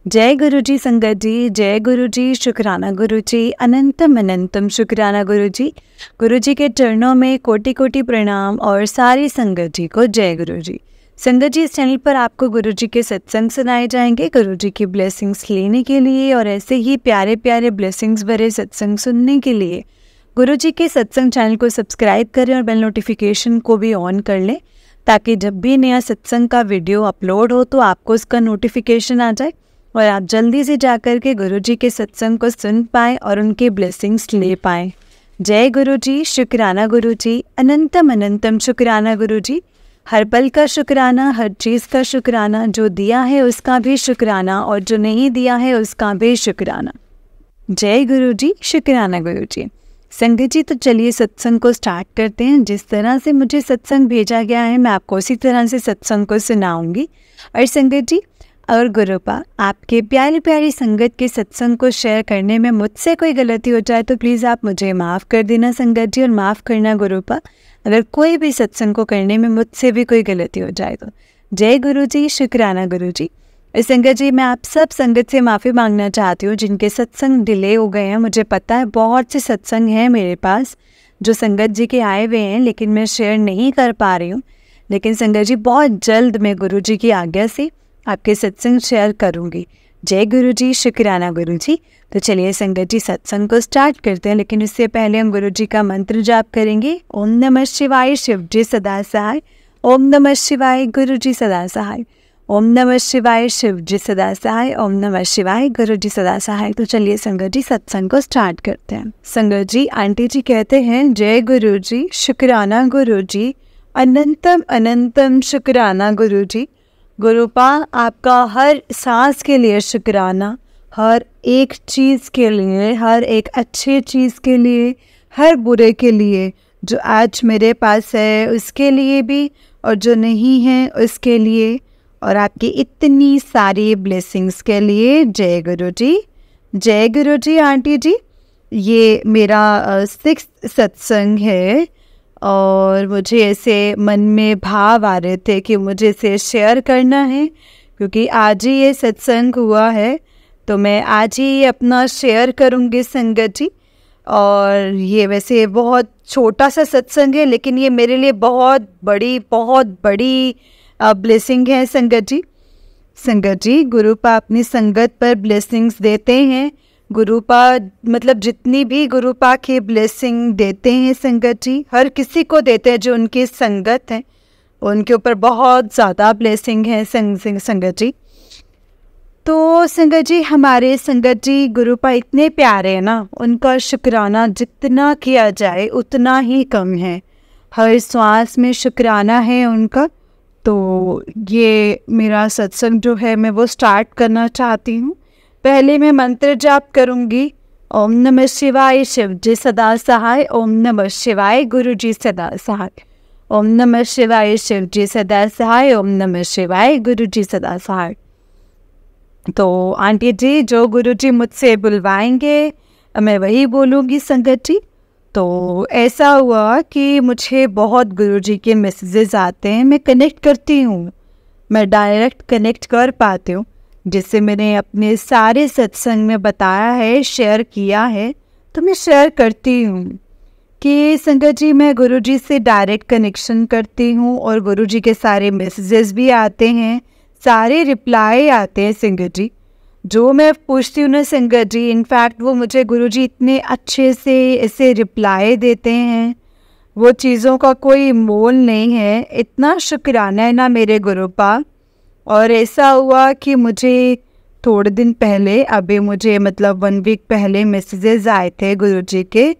जय गुरु जी संगत जी, जय गुरु जी, शुक्राना गुरु जी, अनंतम अनंतम शुक्राना गुरु जी। गुरु जी के चरणों में कोटि कोटि प्रणाम और सारी संगत जी को जय गुरु जी। संगत जी, इस चैनल पर आपको गुरु जी के सत्संग सुनाए जाएंगे गुरु जी की ब्लेसिंग्स लेने के लिए और ऐसे ही प्यारे प्यारे ब्लेसिंग्स भरे सत्संग सुनने के लिए गुरु जी के सत्संग चैनल को सब्सक्राइब करें और बेल नोटिफिकेशन को भी ऑन कर लें, ताकि जब भी नया सत्संग का वीडियो अपलोड हो तो आपको उसका नोटिफिकेशन आ जाए और आप जल्दी से जाकर के गुरु जी के सत्संग को सुन पाएँ और उनके ब्लेसिंग्स ले पाएँ। जय गुरु जी, शुक्राना गुरु जी, अनंतम अनंतम शुक्राना गुरु जी। हर पल का शुक्राना, हर चीज़ का शुक्राना, जो दिया है उसका भी शुक्राना और जो नहीं दिया है उसका भी शुक्राना। जय गुरु जी, शुक्राना गुरु जी। संगत जी, तो चलिए सत्संग को स्टार्ट करते हैं। जिस तरह से मुझे सत्संग भेजा गया है मैं आपको उसी तरह से सत्संग को सुनाऊंगी। और संगत जी और गुरुपा, आपके प्यारी प्यारी संगत के सत्संग को शेयर करने में मुझसे कोई गलती हो जाए तो प्लीज़ आप मुझे माफ़ कर देना संगत जी, और माफ़ करना गुरुपा अगर कोई भी सत्संग को करने में मुझसे भी कोई गलती हो जाए तो। जय गुरु जी, शुक्राना गुरु जी। संगत जी, मैं आप सब संगत से माफ़ी मांगना चाहती हूँ जिनके सत्संग डिले हो गए हैं। मुझे पता है बहुत से सत्संग हैं मेरे पास जो संगत जी के आए हुए हैं, लेकिन मैं शेयर नहीं कर पा रही हूँ। लेकिन संगत जी, बहुत जल्द मैं गुरु जी की आज्ञा से आपके सत्संग शेयर करूँगी। जय गुरु जी, शुक्राना गुरु जी। तो चलिए संगत जी सत्संग को स्टार्ट करते हैं, लेकिन उससे पहले हम गुरु जी का मंत्र जाप करेंगे। ओम नमः शिवाय, शिव जी सदा सहाय। ओम नमः शिवाय, गुरु जी सदा सहाय। ओम नमः शिवाय, शिव जी सदा सहाय। ओम नमः शिवाय, गुरु जी सदा सहाय। तो चलिए संगत जी सत्संग को स्टार्ट करते हैं। संगत जी, आंटी जी कहते हैं जय गुरु जी, शुक्राना गुरु जी, अनंतम अनंतम शुक्राना गुरु जी। गुरुपा, आपका हर सांस के लिए शुक्राना, हर एक चीज़ के लिए, हर एक अच्छे चीज़ के लिए, हर बुरे के लिए जो आज मेरे पास है उसके लिए भी और जो नहीं है उसके लिए, और आपकी इतनी सारी ब्लेसिंग्स के लिए। जय गुरु जी, जय गुरु जी। आंटी जी, ये मेरा 6th सत्संग है और मुझे ऐसे मन में भाव आ रहे थे कि मुझे इसे शेयर करना है, क्योंकि आज ही ये सत्संग हुआ है तो मैं आज ही अपना शेयर करूँगी संगत जी। और ये वैसे बहुत छोटा सा सत्संग है, लेकिन ये मेरे लिए बहुत बड़ी ब्लेसिंग है संगत जी। संगत जी, गुरुपा अपनी संगत पर ब्लेसिंग्स देते हैं। गुरुपा मतलब जितनी भी गुरुपा की ब्लेसिंग देते हैं संगत जी, हर किसी को देते हैं जो उनकी संगत है, उनके ऊपर बहुत ज़्यादा ब्लेसिंग है संगत जी। तो संगत जी, हमारे संगत जी गुरुपा इतने प्यारे हैं ना, उनका शुक्राना जितना किया जाए उतना ही कम है। हर श्वास में शुक्राना है उनका। तो ये मेरा सत्संग जो है मैं वो स्टार्ट करना चाहती हूँ। पहले मैं मंत्र जाप करूँगी। ओम नमः शिवाय, शिव जी सदा सहाय। ओम नमः शिवाय, गुरु जी सदा सहाय। ओम नमः शिवाय, शिव जी सदा सहाय। ओम नमः शिवाय, गुरु जी सदा सहाय। तो आंटी जी, जो गुरु जी मुझसे बुलवाएंगे मैं वही बोलूँगी संगत जी। तो ऐसा हुआ कि मुझे बहुत गुरुजी के मैसेजेस आते हैं, मैं कनेक्ट करती हूँ, मैं डायरेक्ट कनेक्ट कर पाती हूँ, जिससे मैंने अपने सारे सत्संग में बताया है, शेयर किया है। तो मैं शेयर करती हूँ कि संगत जी मैं गुरुजी से डायरेक्ट कनेक्शन करती हूँ और गुरुजी के सारे मैसेजेस भी आते हैं, सारे रिप्लाई आते हैं संगत जी। जो मैं पूछती हूँ ना संगत जी, इनफैक्ट वो मुझे गुरुजी इतने अच्छे से ऐसे रिप्लाई देते हैं, वो चीज़ों का कोई मोल नहीं है। इतना शुक्राना है ना मेरे गुरुपा। और ऐसा हुआ कि मुझे थोड़े दिन पहले, अभी मुझे मतलब 1 वीक पहले मैसेजेस आए थे गुरुजी के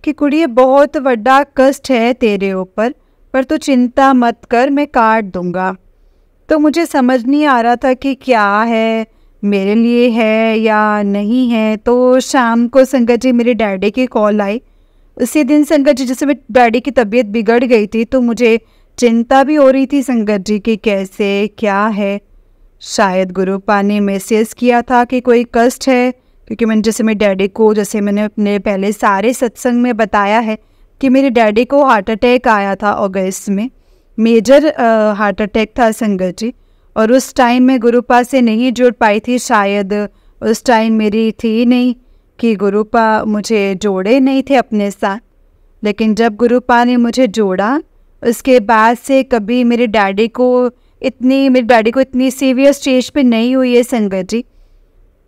कि कुड़िए बहुत बड़ा कष्ट है तेरे ऊपर, पर तू चिंता मत कर, मैं काट दूँगा। तो मुझे समझ नहीं आ रहा था कि क्या है, मेरे लिए है या नहीं है। तो शाम को संगत जी मेरे डैडी की कॉल आई। उसी दिन संगत जी जैसे मेरे डैडी की तबीयत बिगड़ गई थी, तो मुझे चिंता भी हो रही थी संगत जी कि कैसे क्या है। शायद गुरुपा ने मैसेज किया था कि कोई कष्ट है, क्योंकि मैंने जैसे मेरे डैडी को, जैसे मैंने अपने पहले सारे सत्संग में बताया है कि मेरे डैडी को हार्ट अटैक आया था अगस्त में, मेजर हार्ट अटैक था संगत जी। और उस टाइम मैं गुरुपा से नहीं जुड़ पाई थी, शायद उस टाइम मेरी थी नहीं कि गुरुपा मुझे जोड़े नहीं थे अपने साथ। लेकिन जब गुरुपा ने मुझे जोड़ा, उसके बाद से कभी मेरे डैडी को इतनी सीवियर स्टेज पे नहीं हुई है संगत जी।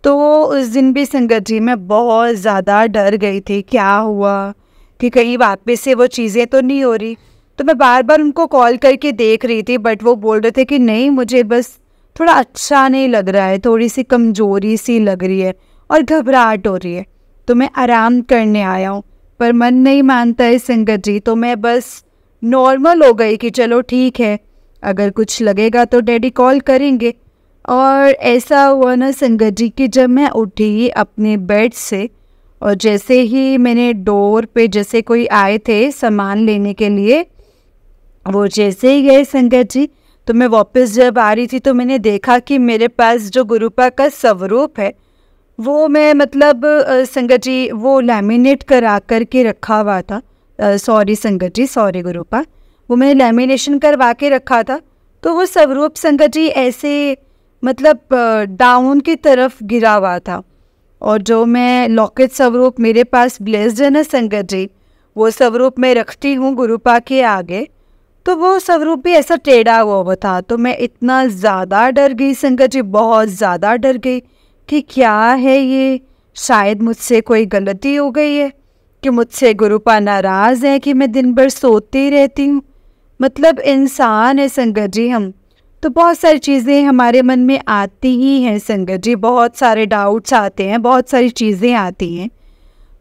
तो उस दिन भी संगत जी मैं बहुत ज़्यादा डर गई थी, क्या हुआ कि कहीं वापस से वो चीज़ें तो नहीं हो रही। तो मैं बार बार उनको कॉल करके देख रही थी, बट वो बोल रहे थे कि नहीं, मुझे बस थोड़ा अच्छा नहीं लग रहा है, थोड़ी सी कमज़ोरी सी लग रही है और घबराहट हो रही है, तो मैं आराम करने आया हूँ। पर मन नहीं मानता है संगत जी, तो मैं बस नॉर्मल हो गई कि चलो ठीक है, अगर कुछ लगेगा तो डैडी कॉल करेंगे। और ऐसा हुआ ना संगत जी कि जब मैं उठी अपने बेड से और जैसे ही मैंने डोर पे जैसे कोई आए थे सामान लेने के लिए, वो जैसे ही गए संगत जी, तो मैं वापस जब आ रही थी तो मैंने देखा कि मेरे पास जो गुरुपा का स्वरूप है वो मैं संगत जी वो लैमिनेट करा करके रखा हुआ था। सॉरी संगत जी, सॉरी गुरुपा, वो मैंने लैमिनेशन करवा के रखा था। तो वो स्वरूप संगत जी ऐसे डाउन की तरफ गिरा हुआ था। और जो मैं लॉकेट स्वरूप मेरे पास ब्लेस्ड है ना संगत जी, वो स्वरूप मैं रखती हूँ गुरुपा के आगे, तो वो स्वरूप भी ऐसा टेढ़ा हुआ था। तो मैं इतना ज़्यादा डर गई संगत जी, बहुत ज़्यादा डर गई कि क्या है ये, शायद मुझसे कोई गलती हो गई है, कि मुझसे गुरुपा नाराज़ है कि मैं दिन भर सोती रहती हूँ। इंसान है संगत जी हम, तो बहुत सारी चीज़ें हमारे मन में आती ही हैं संगत जी, बहुत सारे डाउट्स आते हैं, बहुत सारी चीज़ें आती हैं।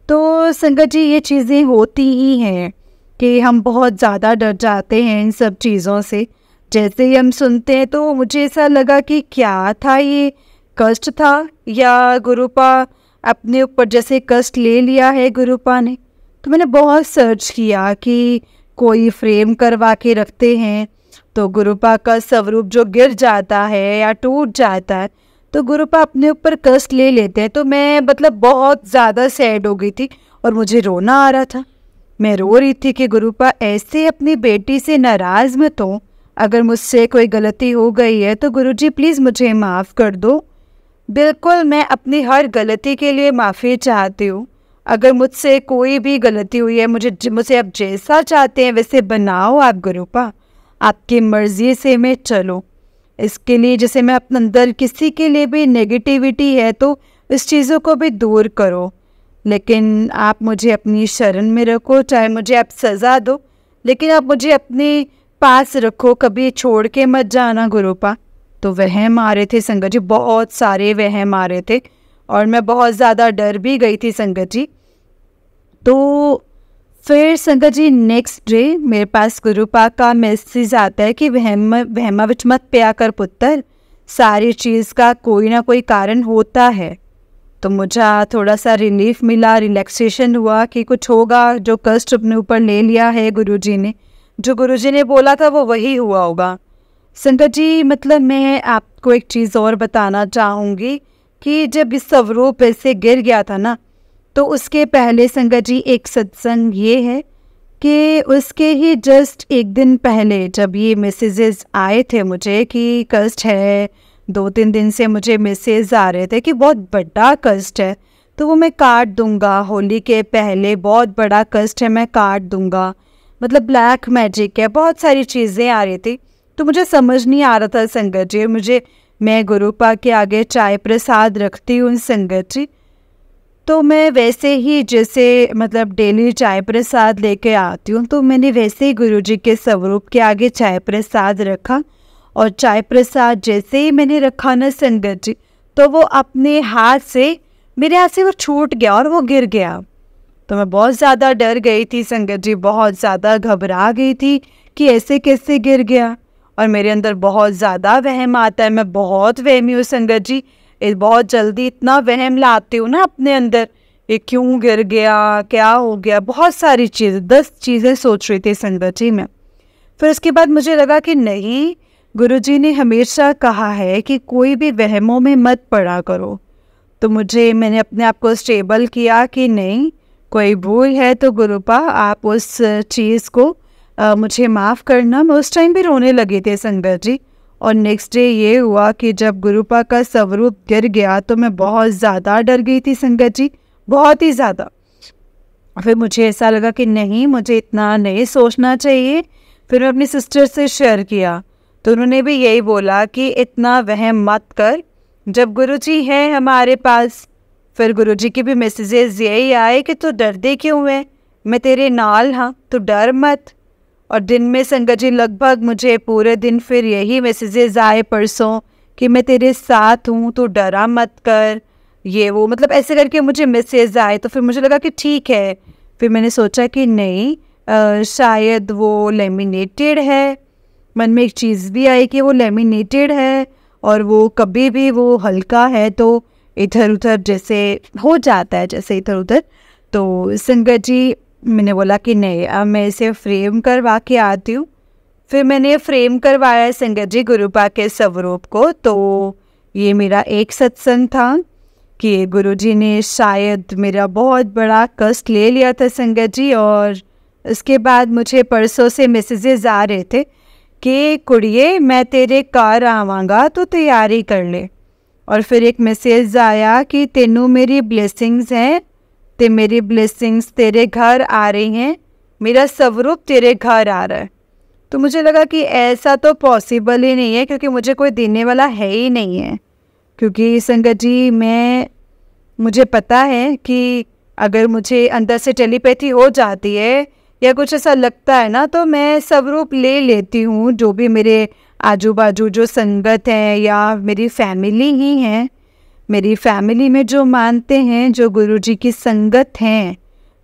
तो संगत जी ये चीज़ें होती ही हैं कि हम बहुत ज़्यादा डर जाते हैं इन सब चीज़ों से। जैसे ही हम सुनते हैं तो मुझे ऐसा लगा कि क्या था ये, कष्ट था या गुरुपा अपने ऊपर जैसे कष्ट ले लिया है गुरुपा ने। तो मैंने बहुत सर्च किया कि कोई फ्रेम करवा के रखते हैं तो गुरुपा का स्वरूप जो गिर जाता है या टूट जाता है तो गुरुपा अपने ऊपर कष्ट ले लेते हैं। तो मैं बहुत ज़्यादा सैड हो गई थी और मुझे रोना आ रहा था। मैं रो रही थी कि गुरुपा ऐसे अपनी बेटी से नाराज़ मत हो, अगर मुझसे कोई गलती हो गई है तो गुरुजी प्लीज़ मुझे माफ़ कर दो। बिल्कुल मैं अपनी हर गलती के लिए माफ़ी चाहती हूँ। अगर मुझसे कोई भी गलती हुई है, मुझे आप जैसा चाहते हैं वैसे बनाओ आप गुरुपा, आपकी मर्ज़ी से मैं चलूँ। इसके लिए जैसे मैं अपने अंदर किसी के लिए भी नेगेटिविटी है तो इस चीज़ों को भी दूर करो, लेकिन आप मुझे अपनी शरण में रखो, चाहे मुझे आप सज़ा दो लेकिन आप मुझे अपने पास रखो, कभी छोड़ के मत जाना गुरुपा। तो वहम आ रहे थे संगत जी, बहुत सारे वहम आ रहे थे और मैं बहुत ज़्यादा डर भी गई थी संगत जी। तो फिर संगत जी नेक्स्ट डे मेरे पास गुरुपा का मैसेज आता है कि वहमा विच मत पिया कर पुत्र, सारी चीज़ का कोई ना कोई कारण होता है। तो मुझे थोड़ा सा रिलीफ मिला, रिलैक्सेशन हुआ कि कुछ होगा, जो कष्ट अपने ऊपर ले लिया है गुरुजी ने, जो गुरुजी ने बोला था वो वही हुआ होगा। संगत जी मैं आपको एक चीज़ और बताना चाहूँगी कि जब इस स्वरूप ऐसे गिर गया था ना, तो उसके पहले संगत जी एक सत्संग ये है कि उसके ही जस्ट एक दिन पहले जब ये मैसेजेस आए थे मुझे कि कष्ट है, 2-3 दिन से मुझे मैसेज आ रहे थे कि बहुत बड़ा कष्ट है, तो वो मैं काट दूंगा, होली के पहले बहुत बड़ा कष्ट है मैं काट दूंगा, ब्लैक मैजिक है, बहुत सारी चीज़ें आ रही थी। तो मुझे समझ नहीं आ रहा था संगत जी, मैं गुरुपा के आगे चाय प्रसाद रखती हूँ संगत जी, तो मैं वैसे ही जैसे डेली चाय प्रसाद लेके आती हूँ, तो मैंने वैसे ही गुरुजी के स्वरूप के आगे चाय प्रसाद रखा। और चाय प्रसाद जैसे ही मैंने रखा ना संगत जी, तो वो अपने हाथ से मेरे हाथ से वो छूट गया और वो गिर गया। तो मैं बहुत ज़्यादा डर गई थी संगत जी, बहुत ज़्यादा घबरा गई थी कि ऐसे कैसे गिर गया। और मेरे अंदर बहुत ज़्यादा वहम आता है, मैं बहुत वहमी हूँ संगत जी, बहुत जल्दी इतना वहम लाती हूँ ना अपने अंदर, ये क्यों गिर गया, क्या हो गया, बहुत सारी चीज़ें, 10 चीज़ें सोच रही थी संगत जी मैं। फिर उसके बाद मुझे लगा कि नहीं, गुरुजी ने हमेशा कहा है कि कोई भी वहमों में मत पड़ा करो। तो मैंने अपने आप को स्टेबल किया कि नहीं, कोई भूल है तो गुरुपा आप उस चीज़ को मुझे माफ़ करना। मैं उस टाइम भी रोने लगी थी संगत जी, और नेक्स्ट डे ये हुआ कि जब गुरुपा का स्वरूप गिर गया तो मैं बहुत ज़्यादा डर गई थी संगत जी, बहुत ही ज़्यादा। फिर मुझे ऐसा लगा कि नहीं, मुझे इतना नहीं सोचना चाहिए। फिर मैं अपनी सिस्टर से शेयर किया तो उन्होंने भी यही बोला कि इतना वहम मत कर, जब गुरुजी है हमारे पास। फिर गुरुजी के भी मैसेजेस यही आए कि तू डरदे क्यों है, मैं तेरे नाल हाँ, तो डर मत। और दिन में संगत जी लगभग मुझे पूरे दिन फिर यही मैसेजेस आए परसों कि मैं तेरे साथ हूँ, तो डरा मत कर, ये वो, मतलब ऐसे करके मुझे मैसेज आए। तो फिर मुझे लगा कि ठीक है। फिर मैंने सोचा कि नहीं, शायद वो लेमिनेटेड है। मन में एक चीज़ भी आई कि वो लेमिनेटेड है और वो कभी भी वो हल्का है तो इधर उधर जैसे हो जाता है, जैसे इधर उधर। तो संगत जी मैंने बोला कि नहीं, अब मैं इसे फ्रेम करवा के आती हूँ। फिर मैंने फ्रेम करवाया संगत जी गुरुपा के स्वरूप को। तो ये मेरा एक सत्संग था कि गुरुजी ने शायद मेरा बहुत बड़ा कष्ट ले लिया था संगत जी। और उसके बाद मुझे परसों से मैसेजेस आ रहे थे कि कुड़िए मैं तेरे घर आवांगा तो तैयारी कर ले। और फिर एक मैसेज आया कि तेनू मेरी ब्लेसिंग्स हैं, ते मेरी ब्लेसिंग्स तेरे घर आ रही हैं, मेरा स्वरूप तेरे घर आ रहा है। तो मुझे लगा कि ऐसा तो पॉसिबल ही नहीं है, क्योंकि मुझे कोई देने वाला है ही नहीं है। क्योंकि संगत जी मुझे पता है कि अगर मुझे अंदर से टेलीपैथी हो जाती है या कुछ ऐसा लगता है ना, तो मैं स्वरूप ले लेती हूँ। जो भी मेरे आजू बाजू जो संगत हैं या मेरी फैमिली ही हैं, मेरी फैमिली में जो मानते हैं, जो गुरुजी की संगत हैं,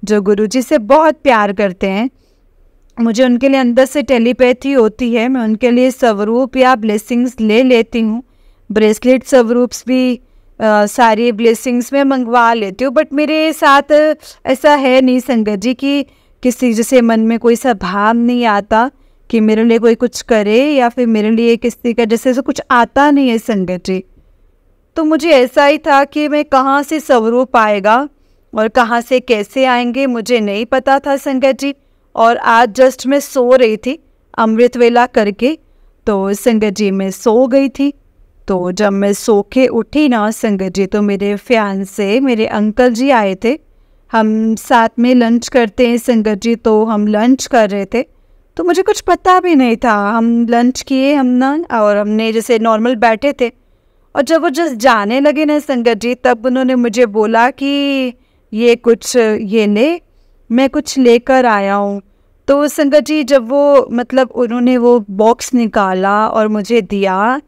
जो गुरुजी से बहुत प्यार करते हैं, मुझे उनके लिए अंदर से टेलीपैथी होती है। मैं उनके लिए स्वरूप या ब्लेसिंग्स ले लेती हूँ। ब्रेसलेट स्वरूप्स भी सारी ब्लेसिंग्स में मंगवा लेती हूँ। बट मेरे साथ ऐसा है नहीं संगत जी कि किसी जैसे मन में कोई सा भाव नहीं आता कि मेरे लिए कोई कुछ करे, या फिर मेरे लिए किसी का जैसे ऐसा कुछ आता नहीं है संगत जी। तो मुझे ऐसा ही था कि मैं कहाँ से स्वरूप आएगा और कहाँ से कैसे आएंगे मुझे नहीं पता था संगत जी। और आज जस्ट मैं सो रही थी अमृत वेला करके, तो संगत जी मैं सो गई थी। तो जब मैं सो के उठी ना संगत जी, तो मेरे फियांसे मेरे अंकल जी आए थे। हम साथ में लंच करते हैं संगत जी, तो हम लंच कर रहे थे। तो मुझे कुछ पता भी नहीं था, हम लंच किए हम ना, और हमने जैसे नॉर्मल बैठे थे। और जब वो जस्ट जाने लगे ना संगत जी, तब उन्होंने मुझे बोला कि ये कुछ ये ले, मैं कुछ लेकर आया हूँ। तो संगत जी जब वो मतलब उन्होंने वो बॉक्स निकाला और मुझे दिया,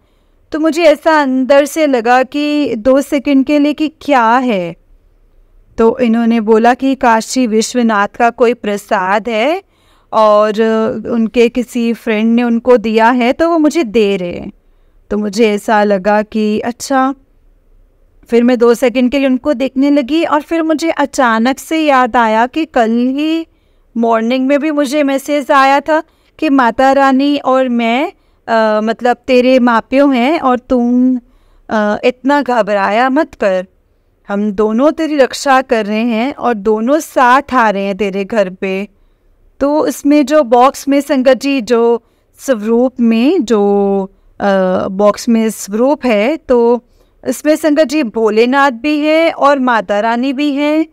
तो मुझे ऐसा अंदर से लगा कि 2 सेकंड के लिए कि क्या है। तो इन्होंने बोला कि काशी विश्वनाथ का कोई प्रसाद है और उनके किसी फ्रेंड ने उनको दिया है, तो वो मुझे दे रहे हैं। तो मुझे ऐसा लगा कि अच्छा। फिर मैं 2 सेकंड के लिए उनको देखने लगी और फिर मुझे अचानक से याद आया कि कल ही मॉर्निंग में भी मुझे मैसेज आया था कि माता रानी और मैं मतलब तेरे मापियों हैं और तुम इतना घबराया मत कर, हम दोनों तेरी रक्षा कर रहे हैं और दोनों साथ आ रहे हैं तेरे घर पे। तो इसमें जो बॉक्स में संगत जी जो स्वरूप में जो बॉक्स में स्वरूप है, तो इसमें संगत जी भोलेनाथ भी है और माता रानी भी है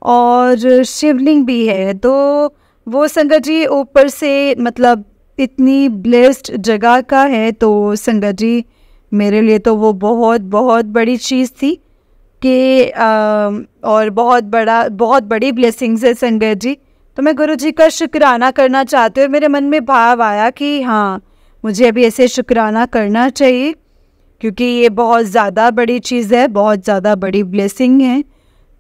और शिवलिंग भी है। तो वो संगत जी ऊपर से मतलब इतनी ब्लेस्ड जगह का है। तो संगत जी मेरे लिए तो वो बहुत बहुत बड़ी चीज़ थी कि और बहुत बड़ी ब्लेसिंग्स है संगत जी। तो मैं गुरु जी का शुक्राना करना चाहती हूँ। मेरे मन में भाव आया कि हाँ, मुझे अभी ऐसे शुक्राना करना चाहिए, क्योंकि ये बहुत ज़्यादा बड़ी चीज़ है, बहुत ज़्यादा बड़ी ब्लेसिंग है।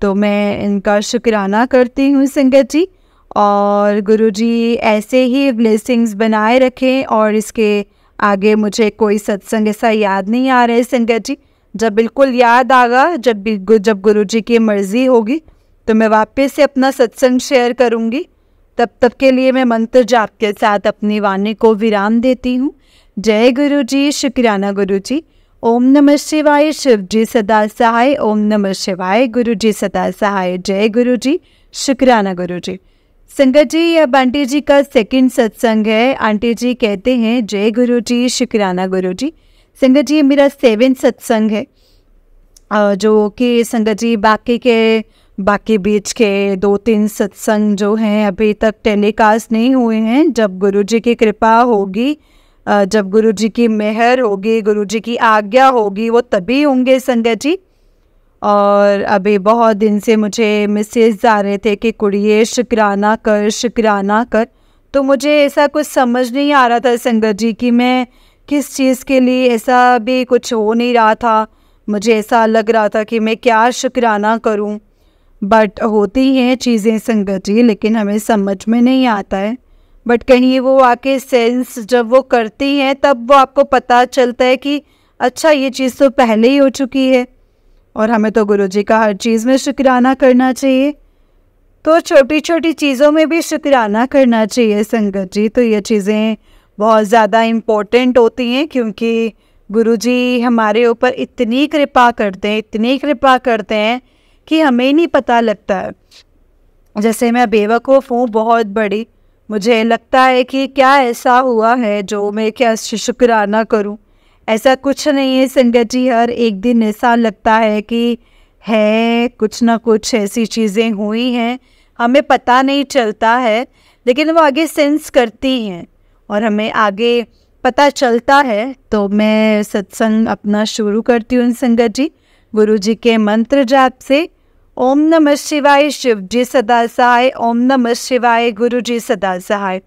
तो मैं इनका शुक्राना करती हूँ संगत जी। और गुरुजी ऐसे ही ब्लेसिंग्स बनाए रखें। और इसके आगे मुझे कोई सत्संग ऐसा याद नहीं आ रहा है संगत जी। जब बिल्कुल याद आगा, जब गुरुजी की मर्ज़ी होगी, तो मैं वापस से अपना सत्संग शेयर करूँगी। तब के लिए मैं मंत्र जाप के साथ अपनी वाणी को विराम देती हूँ। जय गुरु जी, शुक्राना गुरु जी। ओम नमः शिवाय, शिव जी सदा सहाय। ओम नमः शिवाय, गुरु जी सदा सहाय। जय गुरु जी, शुक्राना गुरु जी। संगत जी, यह आंटी जी का सेकंड सत्संग है। आंटी जी कहते हैं, जय गुरु जी, शुक्राना गुरु जी। संगत जी मेरा 7 सत्संग है, जो कि संगत जी बाकी बीच के 2-3 सत्संग जो हैं अभी तक टेलीकास्ट नहीं हुए हैं। जब गुरु जी की कृपा होगी, जब गुरु जी की मेहर होगी, गुरु जी की आज्ञा होगी, वो तभी होंगे संगत जी। और अभी बहुत दिन से मुझे मैसेज आ रहे थे कि कुड़िए शुक्राना कर। तो मुझे ऐसा कुछ समझ नहीं आ रहा था संगत जी कि मैं किस चीज़ के लिए, ऐसा भी कुछ हो नहीं रहा था। मुझे ऐसा लग रहा था कि मैं क्या शुक्राना करूं, बट होती हैं चीज़ें संगत जी, लेकिन हमें समझ में नहीं आता है। बट कहीं वो आके सेंस जब वो करती हैं तब वो आपको पता चलता है कि अच्छा ये चीज़ तो पहले ही हो चुकी है। और हमें तो गुरु जी का हर चीज़ में शुक्राना करना चाहिए, तो छोटी छोटी चीज़ों में भी शुक्राना करना चाहिए संगत जी। तो ये चीज़ें बहुत ज़्यादा इम्पोर्टेंट होती हैं, क्योंकि गुरु जी हमारे ऊपर इतनी कृपा करते हैं कि हमें ही नहीं पता लगता है। जैसे मैं बेवकूफ़ हूँ बहुत बड़ी, मुझे लगता है कि क्या ऐसा हुआ है जो मैं क्या शुक्राना करूँ। ऐसा कुछ नहीं है संगत जी, हर एक दिन ऐसा लगता है कि है कुछ ना कुछ ऐसी चीज़ें हुई हैं, हमें पता नहीं चलता है, लेकिन वो आगे सेंस करती हैं और हमें आगे पता चलता है। तो मैं सत्संग अपना शुरू करती हूँ संगत जी, गुरु जी के मंत्र जाप से। ओम नमः शिवाय, शिव जी सदा सहाय। ओम नमः शिवाय, गुरु जी सदा सहाय।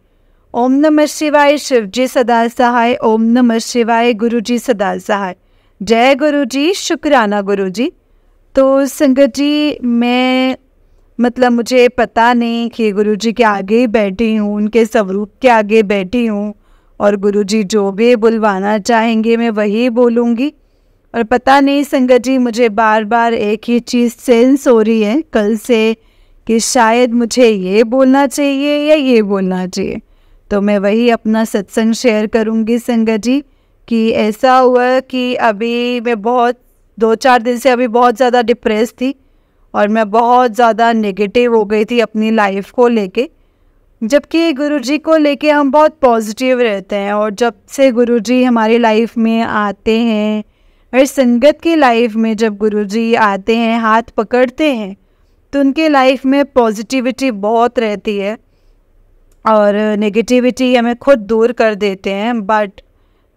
ओम नमः शिवाय, शिव जी सदा सहाय। ओम नमः शिवाय, गुरु जी सदा सहाय। जय गुरु जी, शुक्राना गुरु जी। तो संगत जी मैं मतलब मुझे पता नहीं कि गुरु जी के आगे बैठी हूँ, उनके स्वरूप के आगे बैठी हूँ, और गुरु जी जो भी बुलवाना चाहेंगे मैं वही बोलूँगी। और पता नहीं संगत जी, मुझे बार बार एक ही चीज़ सेंस हो रही है कल से कि शायद मुझे ये बोलना चाहिए या ये बोलना चाहिए। तो मैं वही अपना सत्संग शेयर करूँगी संगत जी कि ऐसा हुआ कि अभी मैं 2-4 दिन से अभी बहुत ज़्यादा डिप्रेस थी और मैं बहुत ज़्यादा नेगेटिव हो गई थी अपनी लाइफ को लेके, जबकि गुरुजी को लेके हम बहुत पॉजिटिव रहते हैं। और जब से गुरुजी हमारी लाइफ में आते हैं, हर संगत की लाइफ में जब गुरुजी आते हैं, हाथ पकड़ते हैं, तो उनके लाइफ में पॉजिटिविटी बहुत रहती है और नेगेटिविटी हमें खुद दूर कर देते हैं। बट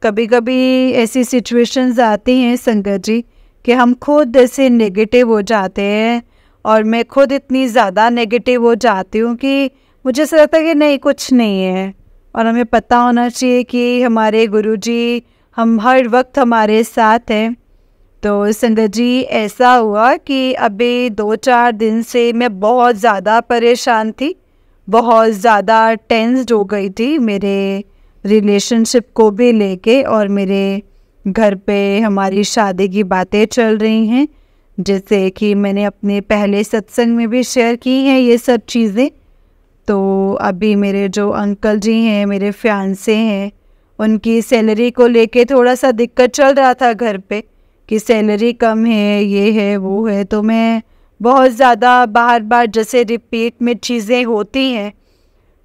कभी कभी ऐसी सिचुएशंस आती हैं संगत जी कि हम खुद ऐसे नेगेटिव हो जाते हैं, और मैं खुद इतनी ज़्यादा नेगेटिव हो जाती हूँ कि मुझे ऐसा लगता है कि नहीं कुछ नहीं है। और हमें पता होना चाहिए कि हमारे गुरुजी हम हर वक्त हमारे साथ हैं। तो संगत जी ऐसा हुआ कि अभी 2-4 दिन से मैं बहुत ज़्यादा परेशान थी, बहुत ज़्यादा टेंस्ड हो गई थी मेरे रिलेशनशिप को भी लेके, और मेरे घर पे हमारी शादी की बातें चल रही हैं, जैसे कि मैंने अपने पहले सत्संग में भी शेयर की हैं ये सब चीज़ें। तो अभी मेरे जो अंकल जी हैं, मेरे फियांसे हैं, उनकी सैलरी को लेके थोड़ा सा दिक्कत चल रहा था घर पे कि सैलरी कम है, ये है वो है। तो मैं बहुत ज़्यादा बार जैसे रिपीट में चीज़ें होती हैं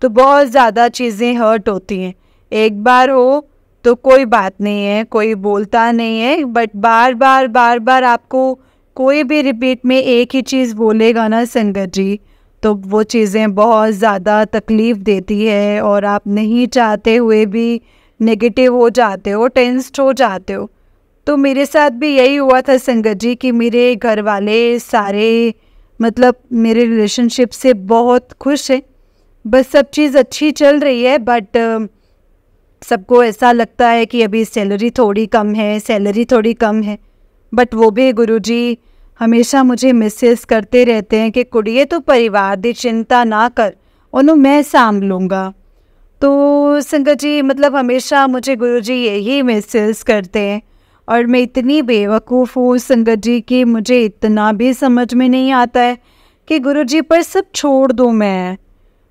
तो बहुत ज़्यादा चीज़ें हर्ट होती हैं। एक बार हो तो कोई बात नहीं है, कोई बोलता नहीं है, बट बार बार आपको कोई भी रिपीट में एक ही चीज़ बोलेगा ना संगत जी, तो वो चीज़ें बहुत ज़्यादा तकलीफ़ देती है और आप नहीं चाहते हुए भी नेगेटिव हो जाते हो, टेंस्ड हो जाते हो। तो मेरे साथ भी यही हुआ था संगत जी कि मेरे घर वाले सारे मतलब मेरे रिलेशनशिप से बहुत खुश हैं, बस सब चीज़ अच्छी चल रही है, बट सबको ऐसा लगता है कि अभी सैलरी थोड़ी कम है। बट वो भी गुरुजी हमेशा मुझे मैसेज करते रहते हैं कि कुड़िए तो परिवार दी चिंता ना कर, उन्हों मैं साम लूँगा। तो संगत जी मतलब हमेशा मुझे गुरुजी यही मैसेज करते हैं, और मैं इतनी बेवकूफ़ हूँ संगत जी कि मुझे इतना भी समझ में नहीं आता है कि गुरुजी पर सब छोड़ दूँ मैं।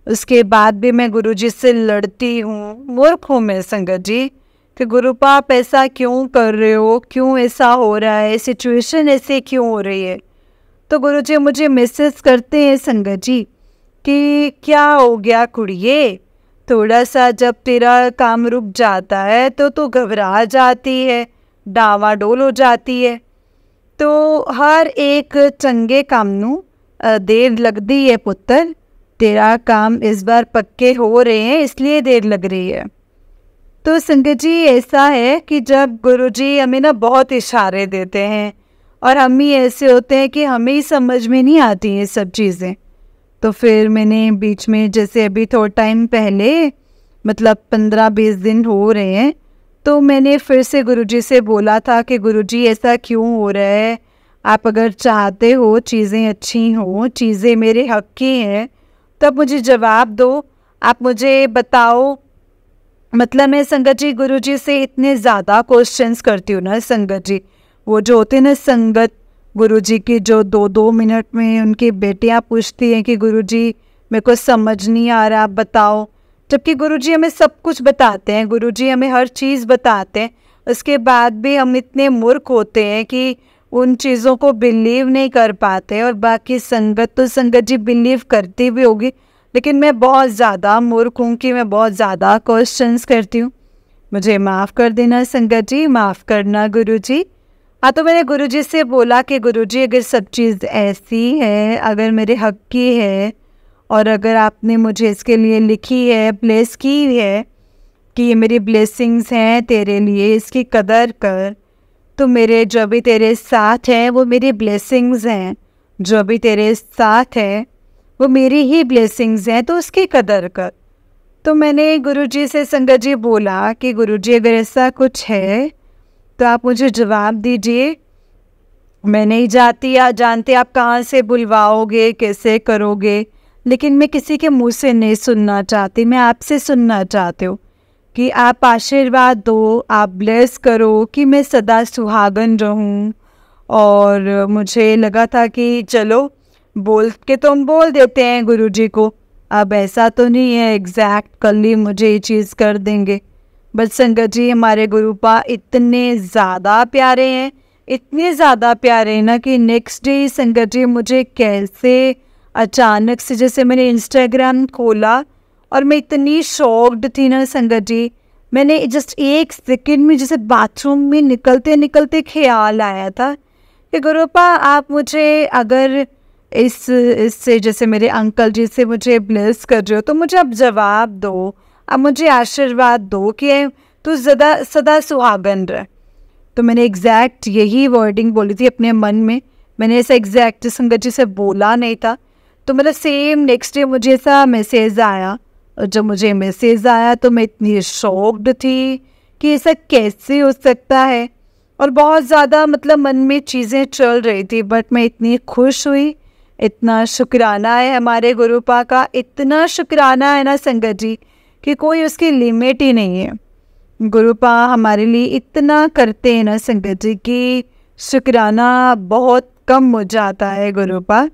उसके बाद भी मैं गुरुजी से लड़ती हूँ। मूर्ख हूँ मैं संगत जी कि गुरु पाप ऐसा क्यों कर रहे हो, क्यों ऐसा हो रहा है, सिचुएशन ऐसे क्यों हो रही है। तो गुरुजी मुझे मैसेज करते हैं संगत जी कि क्या हो गया कुड़िए, थोड़ा सा जब तेरा काम रुक जाता है तो तू घबरा जाती है, डावाडोल हो जाती है। तो हर एक चंगे काम नू देर लगती है पुत्र, तेरा काम इस बार पक्के हो रहे हैं इसलिए देर लग रही है। तो संगत जी ऐसा है कि जब गुरुजी हमें ना बहुत इशारे देते हैं और हम ही ऐसे होते हैं कि हमें ही समझ में नहीं आती ये सब चीज़ें। तो फिर मैंने बीच में जैसे अभी थोड़ा टाइम पहले मतलब 15-20 दिन हो रहे हैं, तो मैंने फिर से गुरुजी से बोला था कि गुरुजी ऐसा क्यों हो रहा है, आप अगर चाहते हो चीज़ें अच्छी हों, चीज़ें मेरे हक की हैं, तब मुझे जवाब दो, आप मुझे बताओ। मतलब मैं संगत जी गुरुजी से इतने ज़्यादा क्वेश्चंस करती हूँ ना संगत जी, वो जो होते हैं ना संगत गुरुजी की, जो 2-2 मिनट में उनकी बेटियाँ पूछती हैं कि गुरुजी मेरे को समझ नहीं आ रहा, आप बताओ। जबकि गुरुजी हमें सब कुछ बताते हैं, गुरुजी हमें हर चीज़ बताते हैं, उसके बाद भी हम इतने मूर्ख होते हैं कि उन चीज़ों को बिलीव नहीं कर पाते। और बाकी संगत तो संगत जी बिलीव करती भी होगी, लेकिन मैं बहुत ज़्यादा मूर्ख हूँ कि मैं बहुत ज़्यादा क्वेश्चंस करती हूँ। मुझे माफ़ कर देना संगत जी, माफ़ करना गुरुजी। हाँ, तो मैंने गुरुजी से बोला कि गुरुजी अगर सब चीज़ ऐसी है, अगर मेरे हक की है और अगर आपने मुझे इसके लिए लिखी है, ब्लेस की है कि ये मेरी ब्लेसिंग्स हैं तेरे लिए, इसकी कदर कर। तो मेरे जो भी तेरे साथ हैं वो मेरी ब्लेसिंग्स हैं, जो भी तेरे साथ है वो मेरी ही ब्लेसिंग्स हैं, तो उसकी कदर कर। तो मैंने गुरुजी से संगत जी बोला कि गुरुजी अगर ऐसा कुछ है तो आप मुझे जवाब दीजिए। मैं नहीं जाती या जानते आप कहाँ से बुलवाओगे, कैसे करोगे, लेकिन मैं किसी के मुंह से नहीं सुनना चाहती, मैं आपसे सुनना चाहती हूँ कि आप आशीर्वाद दो, आप ब्लेस करो कि मैं सदा सुहागन रहूँ। और मुझे लगा था कि चलो बोल के तो हम बोल देते हैं गुरुजी को, अब ऐसा तो नहीं है एग्जैक्ट कल ही मुझे ये चीज़ कर देंगे। बट संगत जी हमारे गुरुपा इतने ज़्यादा प्यारे हैं, इतने ज़्यादा प्यारे हैं ना कि नेक्स्ट डे संगत जी मुझे कैसे अचानक से, जैसे मैंने इंस्टाग्राम खोला और मैं इतनी शॉक्ड थी ना संगत जी, मैंने जस्ट 1 सेकंड में जैसे बाथरूम में निकलते निकलते ख्याल आया था कि गुरुपा आप मुझे अगर इससे जैसे मेरे अंकल जी से मुझे ब्लेस कर रहे हो तो मुझे अब जवाब दो, अब मुझे आशीर्वाद दो कि तू सदा सुहागन रह। तो मैंने एग्जैक्ट यही वर्डिंग बोली थी अपने मन में, मैंने ऐसा एग्जैक्ट संगत जी से बोला नहीं था। तो मतलब सेम नेक्स्ट डे मुझे ऐसा मैसेज आया, और जब मुझे मैसेज आया तो मैं इतनी शॉक्ड थी कि ऐसा कैसे हो सकता है, और बहुत ज़्यादा मतलब मन में चीज़ें चल रही थी। बट मैं इतनी खुश हुई, इतना शुक्राना है हमारे गुरुपा का, इतना शुक्राना है ना संगत जी कि कोई उसकी लिमिट ही नहीं है। गुरुपा हमारे लिए इतना करते हैं ना संगत जी कि शुक्राना बहुत कम हो जाता है गुरुपा।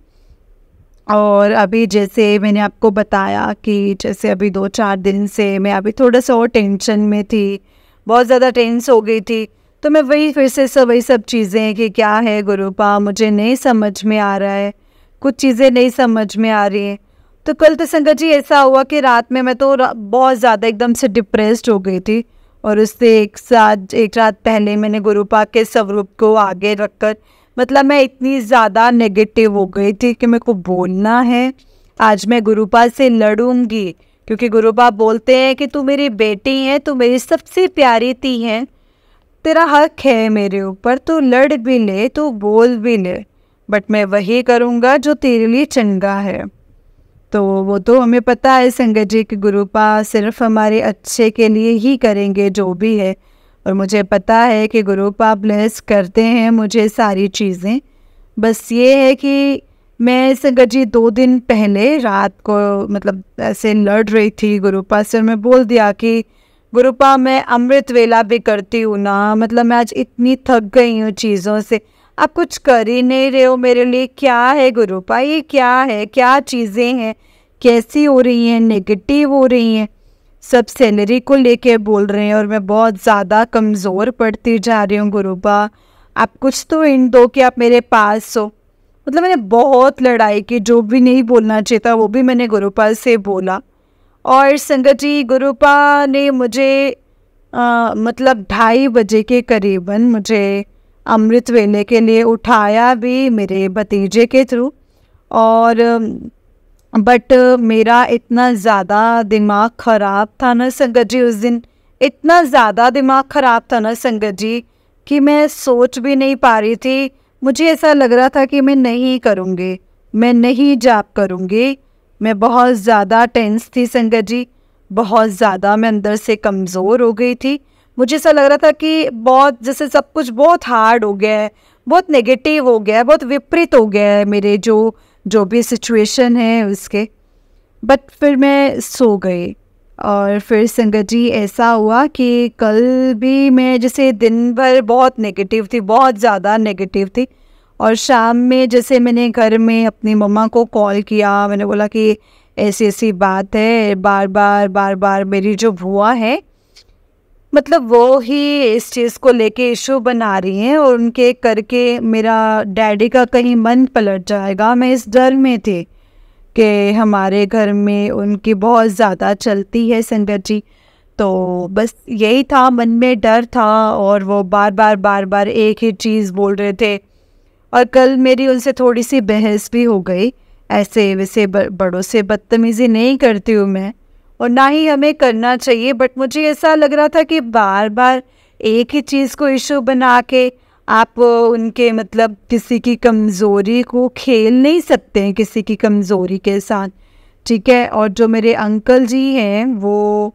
और अभी जैसे मैंने आपको बताया कि जैसे अभी 2-4 दिन से मैं अभी थोड़ा सा और टेंशन में थी, बहुत ज़्यादा टेंस हो गई थी। तो मैं वही फिर से वही सब चीज़ें कि क्या है गुरुपा मुझे नहीं समझ में आ रहा है, कुछ चीज़ें नहीं समझ में आ रही हैं। तो कल तो संगत जी ऐसा हुआ कि रात में मैं तो बहुत ज़्यादा एकदम से डिप्रेस्ड हो गई थी, और उससे एक रात पहले मैंने गुरुपा के स्वरूप को आगे रखकर मतलब मैं इतनी ज़्यादा नेगेटिव हो गई थी कि मेरे को बोलना है, आज मैं गुरुपा से लड़ूंगी। क्योंकि गुरुपा बोलते हैं कि तू मेरी बेटी है, तू मेरी सबसे प्यारी थी है, तेरा हक है मेरे ऊपर, तू लड़ भी ले, तू बोल भी ले, बट मैं वही करूँगा जो तेरे लिए चंगा है। तो वो तो हमें पता है संगत जी कि गुरुपा सिर्फ हमारे अच्छे के लिए ही करेंगे जो भी है, और मुझे पता है कि गुरुपा ब्लेस करते हैं मुझे सारी चीज़ें। बस ये है कि मैं संगत जी 2 दिन पहले रात को मतलब ऐसे लड़ रही थी गुरुपा से, मैं बोल दिया कि गुरुपा मैं अमृत वेला भी करती हूँ ना, मतलब मैं आज इतनी थक गई हूँ चीज़ों से, आप कुछ कर ही नहीं रहे हो मेरे लिए, क्या है गुरुपा, ये क्या है, क्या चीज़ें हैं, कैसी हो रही हैं, नेगेटिव हो रही हैं, सब सैलरी को लेके बोल रहे हैं और मैं बहुत ज़्यादा कमज़ोर पड़ती जा रही हूँ गुरुपा, आप कुछ तो इन दो कि आप मेरे पास हो। मतलब मैंने बहुत लड़ाई की, जो भी नहीं बोलना चाहिए था वो भी मैंने गुरुपा से बोला। और संगत जी गुरुपा ने मुझे मतलब 2:30 के करीबन मुझे अमृत वेले के लिए उठाया भी मेरे भतीजे के थ्रू। और बट मेरा इतना ज़्यादा दिमाग ख़राब था ना संगत जी, उस दिन इतना ज़्यादा दिमाग ख़राब था ना संगत जी कि मैं सोच भी नहीं पा रही थी। मुझे ऐसा लग रहा था कि मैं नहीं करूँगी, मैं नहीं जाप करूँगी। मैं बहुत ज़्यादा टेंस थी संगत जी, बहुत ज़्यादा मैं अंदर से कमज़ोर हो गई थी। मुझे ऐसा लग रहा था कि बहुत जैसे सब कुछ बहुत हार्ड हो गया है, बहुत नेगेटिव हो गया है, बहुत विपरीत हो गया है मेरे जो भी सिचुएशन है उसके। बट फिर मैं सो गई। और फिर संगत जी ऐसा हुआ कि कल भी मैं जैसे दिन भर बहुत नेगेटिव थी, बहुत ज़्यादा नेगेटिव थी। और शाम में जैसे मैंने घर में अपनी मम्मा को कॉल किया, मैंने बोला कि ऐसी ऐसी बात है, बार बार मेरी जो बुआ है मतलब वो ही इस चीज़ को लेके इशू बना रही हैं और उनके करके मेरा डैडी का कहीं मन पलट जाएगा। मैं इस डर में थी कि हमारे घर में उनकी बहुत ज़्यादा चलती है संगत जी। तो बस यही था, मन में डर था और वो बार बार एक ही चीज़ बोल रहे थे। और कल मेरी उनसे थोड़ी सी बहस भी हो गई। ऐसे वैसे बड़ों से बदतमीज़ी नहीं करती हूँ मैं, और ना ही हमें करना चाहिए, बट मुझे ऐसा लग रहा था कि बार बार एक ही चीज़ को इशू बना के आप उनके मतलब किसी की कमज़ोरी को खेल नहीं सकते हैं, किसी की कमज़ोरी के साथ, ठीक है। और जो मेरे अंकल जी हैं वो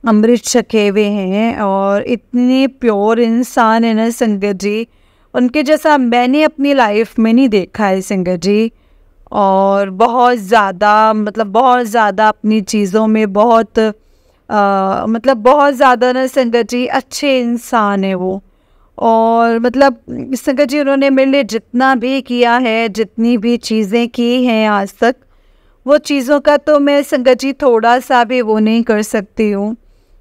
अमृत छके हुए हैं और इतने प्योर इंसान है ना संगत जी, उनके जैसा मैंने अपनी लाइफ में नहीं देखा है संगत जी। और बहुत ज़्यादा मतलब बहुत ज़्यादा अपनी चीज़ों में बहुत मतलब बहुत ज़्यादा ना संगत जी अच्छे इंसान है वो। और मतलब संगत जी उन्होंने मेरे लिए जितना भी किया है, जितनी भी चीज़ें की हैं आज तक, वो चीज़ों का तो मैं संगत जी थोड़ा सा भी वो नहीं कर सकती हूँ।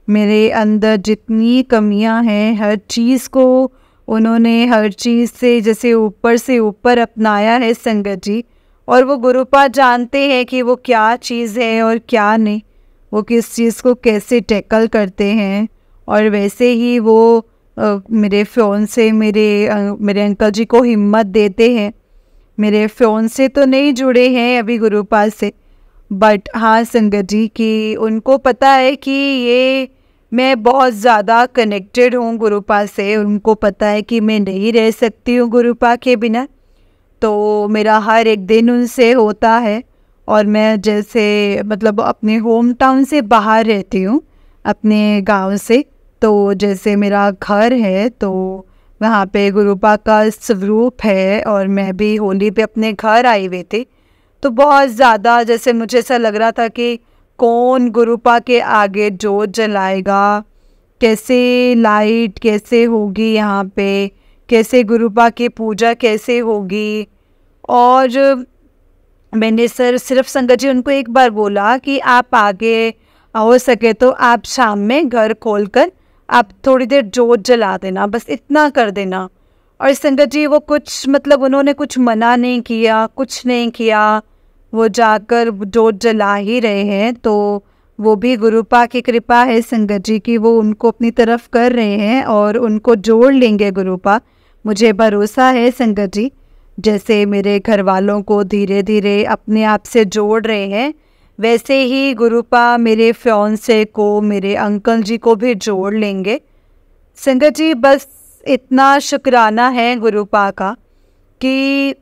मेरे अंदर जितनी कमियां हैं हर चीज़ को उन्होंने हर चीज़ से ऊपर अपनाया है संगत जी। और वो गुरुपा जानते हैं कि वो क्या चीज़ है और क्या नहीं, वो किस चीज़ को कैसे टैकल करते हैं। और वैसे ही वो मेरे फ़ोन मेरे अंकल जी को हिम्मत देते हैं। मेरे फ़ोन से तो नहीं जुड़े हैं अभी गुरुपा से, बट हाँ संगत जी कि उनको पता है कि ये मैं बहुत ज़्यादा कनेक्टेड हूँ गुरुपा से। उनको पता है कि मैं नहीं रह सकती हूँ गुरुपा के बिना। तो मेरा हर एक दिन उनसे होता है। और मैं जैसे मतलब अपने होम टाउन से बाहर रहती हूँ, अपने गांव से। तो जैसे मेरा घर है तो वहाँ पे गुरुपा का स्वरूप है और मैं भी होली पे अपने घर आई हुई थी। तो बहुत ज़्यादा जैसे मुझे ऐसा लग रहा था कि कौन गुरुपा के आगे जोत जलाएगा, कैसे लाइट कैसे होगी यहाँ पे, कैसे गुरुपा की पूजा कैसे होगी। और मैंने सिर्फ संगत जी उनको एक बार बोला कि आप आगे हो सके तो आप शाम में घर खोलकर आप थोड़ी देर जोत जला देना, बस इतना कर देना। और संगत जी वो कुछ मतलब उन्होंने कुछ मना नहीं किया, कुछ नहीं किया, वो जाकर जोत जला ही रहे हैं। तो वो भी गुरुपा की कृपा है संगत जी की वो उनको अपनी तरफ कर रहे हैं और उनको जोड़ लेंगे गुरुपा, मुझे भरोसा है संगत जी। जैसे मेरे घर वालों को धीरे धीरे अपने आप से जोड़ रहे हैं, वैसे ही गुरुपा मेरे फियांसे को, मेरे अंकल जी को भी जोड़ लेंगे संगत जी। बस इतना शुक्राना है गुरुपा का कि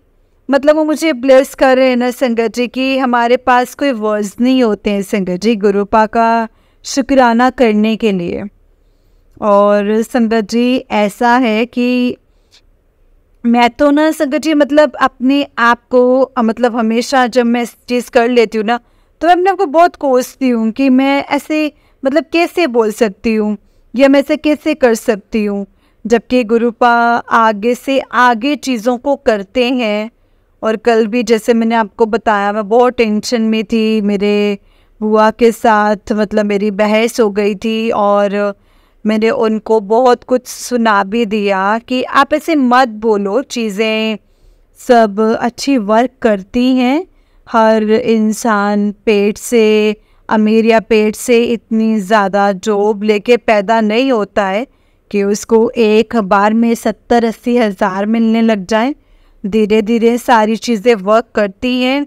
मतलब वो मुझे ब्लेस कर रहे हैं ना संगत जी कि हमारे पास कोई वर्ड्स नहीं होते हैं संगत जी गुरुपा का शुक्राना करने के लिए। और संगत जी ऐसा है कि मैं तो ना संगत जी मतलब अपने आप को मतलब हमेशा जब मैं चीज़ कर लेती हूँ ना तो मैं अपने आप को बहुत कोसती हूँ कि मैं ऐसे मतलब कैसे बोल सकती हूँ या मैं ऐसे कैसे कर सकती हूँ, जबकि गुरुपा आगे से आगे चीज़ों को करते हैं। और कल भी जैसे मैंने आपको बताया मैं बहुत टेंशन में थी, मेरे बुआ के साथ मतलब मेरी बहस हो गई थी और मैंने उनको बहुत कुछ सुना भी दिया कि आप ऐसे मत बोलो, चीज़ें सब अच्छी वर्क करती हैं, हर इंसान पेट से अमीर या पेट से इतनी ज़्यादा जॉब लेके पैदा नहीं होता है कि उसको एक बार में 70-80 हज़ार मिलने लग जाए। धीरे धीरे सारी चीज़ें वर्क करती हैं।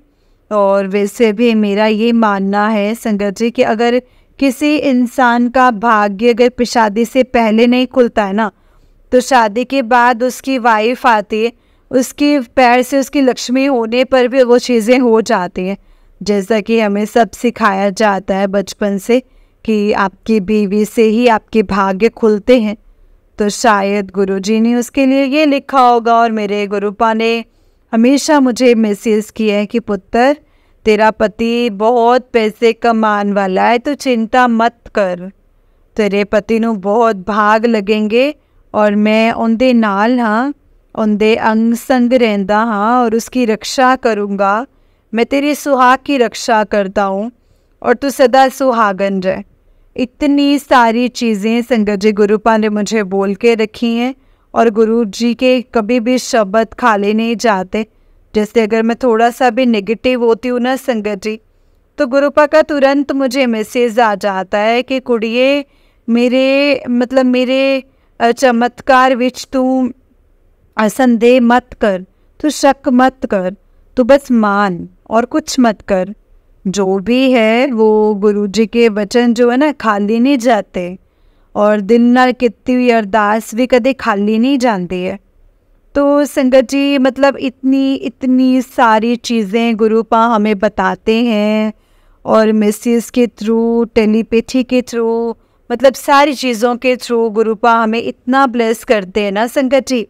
और वैसे भी मेरा ये मानना है संगत जी कि अगर किसी इंसान का भाग्य अगर शादी से पहले नहीं खुलता है ना, तो शादी के बाद उसकी वाइफ आती है, उसके पैर से उसकी लक्ष्मी होने पर भी वो चीज़ें हो जाती हैं। जैसा कि हमें सब सिखाया जाता है बचपन से कि आपकी बीवी से ही आपके भाग्य खुलते हैं। तो शायद गुरुजी ने उसके लिए ये लिखा होगा। और मेरे गुरुपा ने हमेशा मुझे मैसेज किया है कि पुत्र, तेरा पति बहुत पैसे कमान वाला है, तो चिंता मत कर, तेरे पति ਨੂੰ बहुत भाग लगेंगे और मैं उनके नाल हाँ, उनके अंग संग रहंदा हाँ और उसकी रक्षा करूँगा। मैं तेरी सुहाग की रक्षा करता हूँ और तू सदा सुहागन रहे। इतनी सारी चीज़ें संगत जी गुरुपा ने मुझे बोल के रखी हैं। और गुरु जी के कभी भी शब्द खाली नहीं जाते। जैसे अगर मैं थोड़ा सा भी नेगेटिव होती हूँ ना संगत जी, तो गुरुपा का तुरंत मुझे मैसेज आ जाता है कि कुड़िए, मेरे चमत्कार विच तू संदेह मत कर, तू शक मत कर, तू बस मान और कुछ मत कर। जो भी है वो गुरुजी के वचन जो है ना खाली नहीं जाते, और दिल नाल कीती हुई अरदास भी कदे खाली नहीं जाती है। तो संगत जी इतनी सारी चीज़ें गुरुपा हमें बताते हैं, और मैसेज के थ्रू, टेलीपैथी के थ्रू, सारी चीज़ों के थ्रू गुरुपा हमें इतना ब्लेस करते हैं ना संगत जी।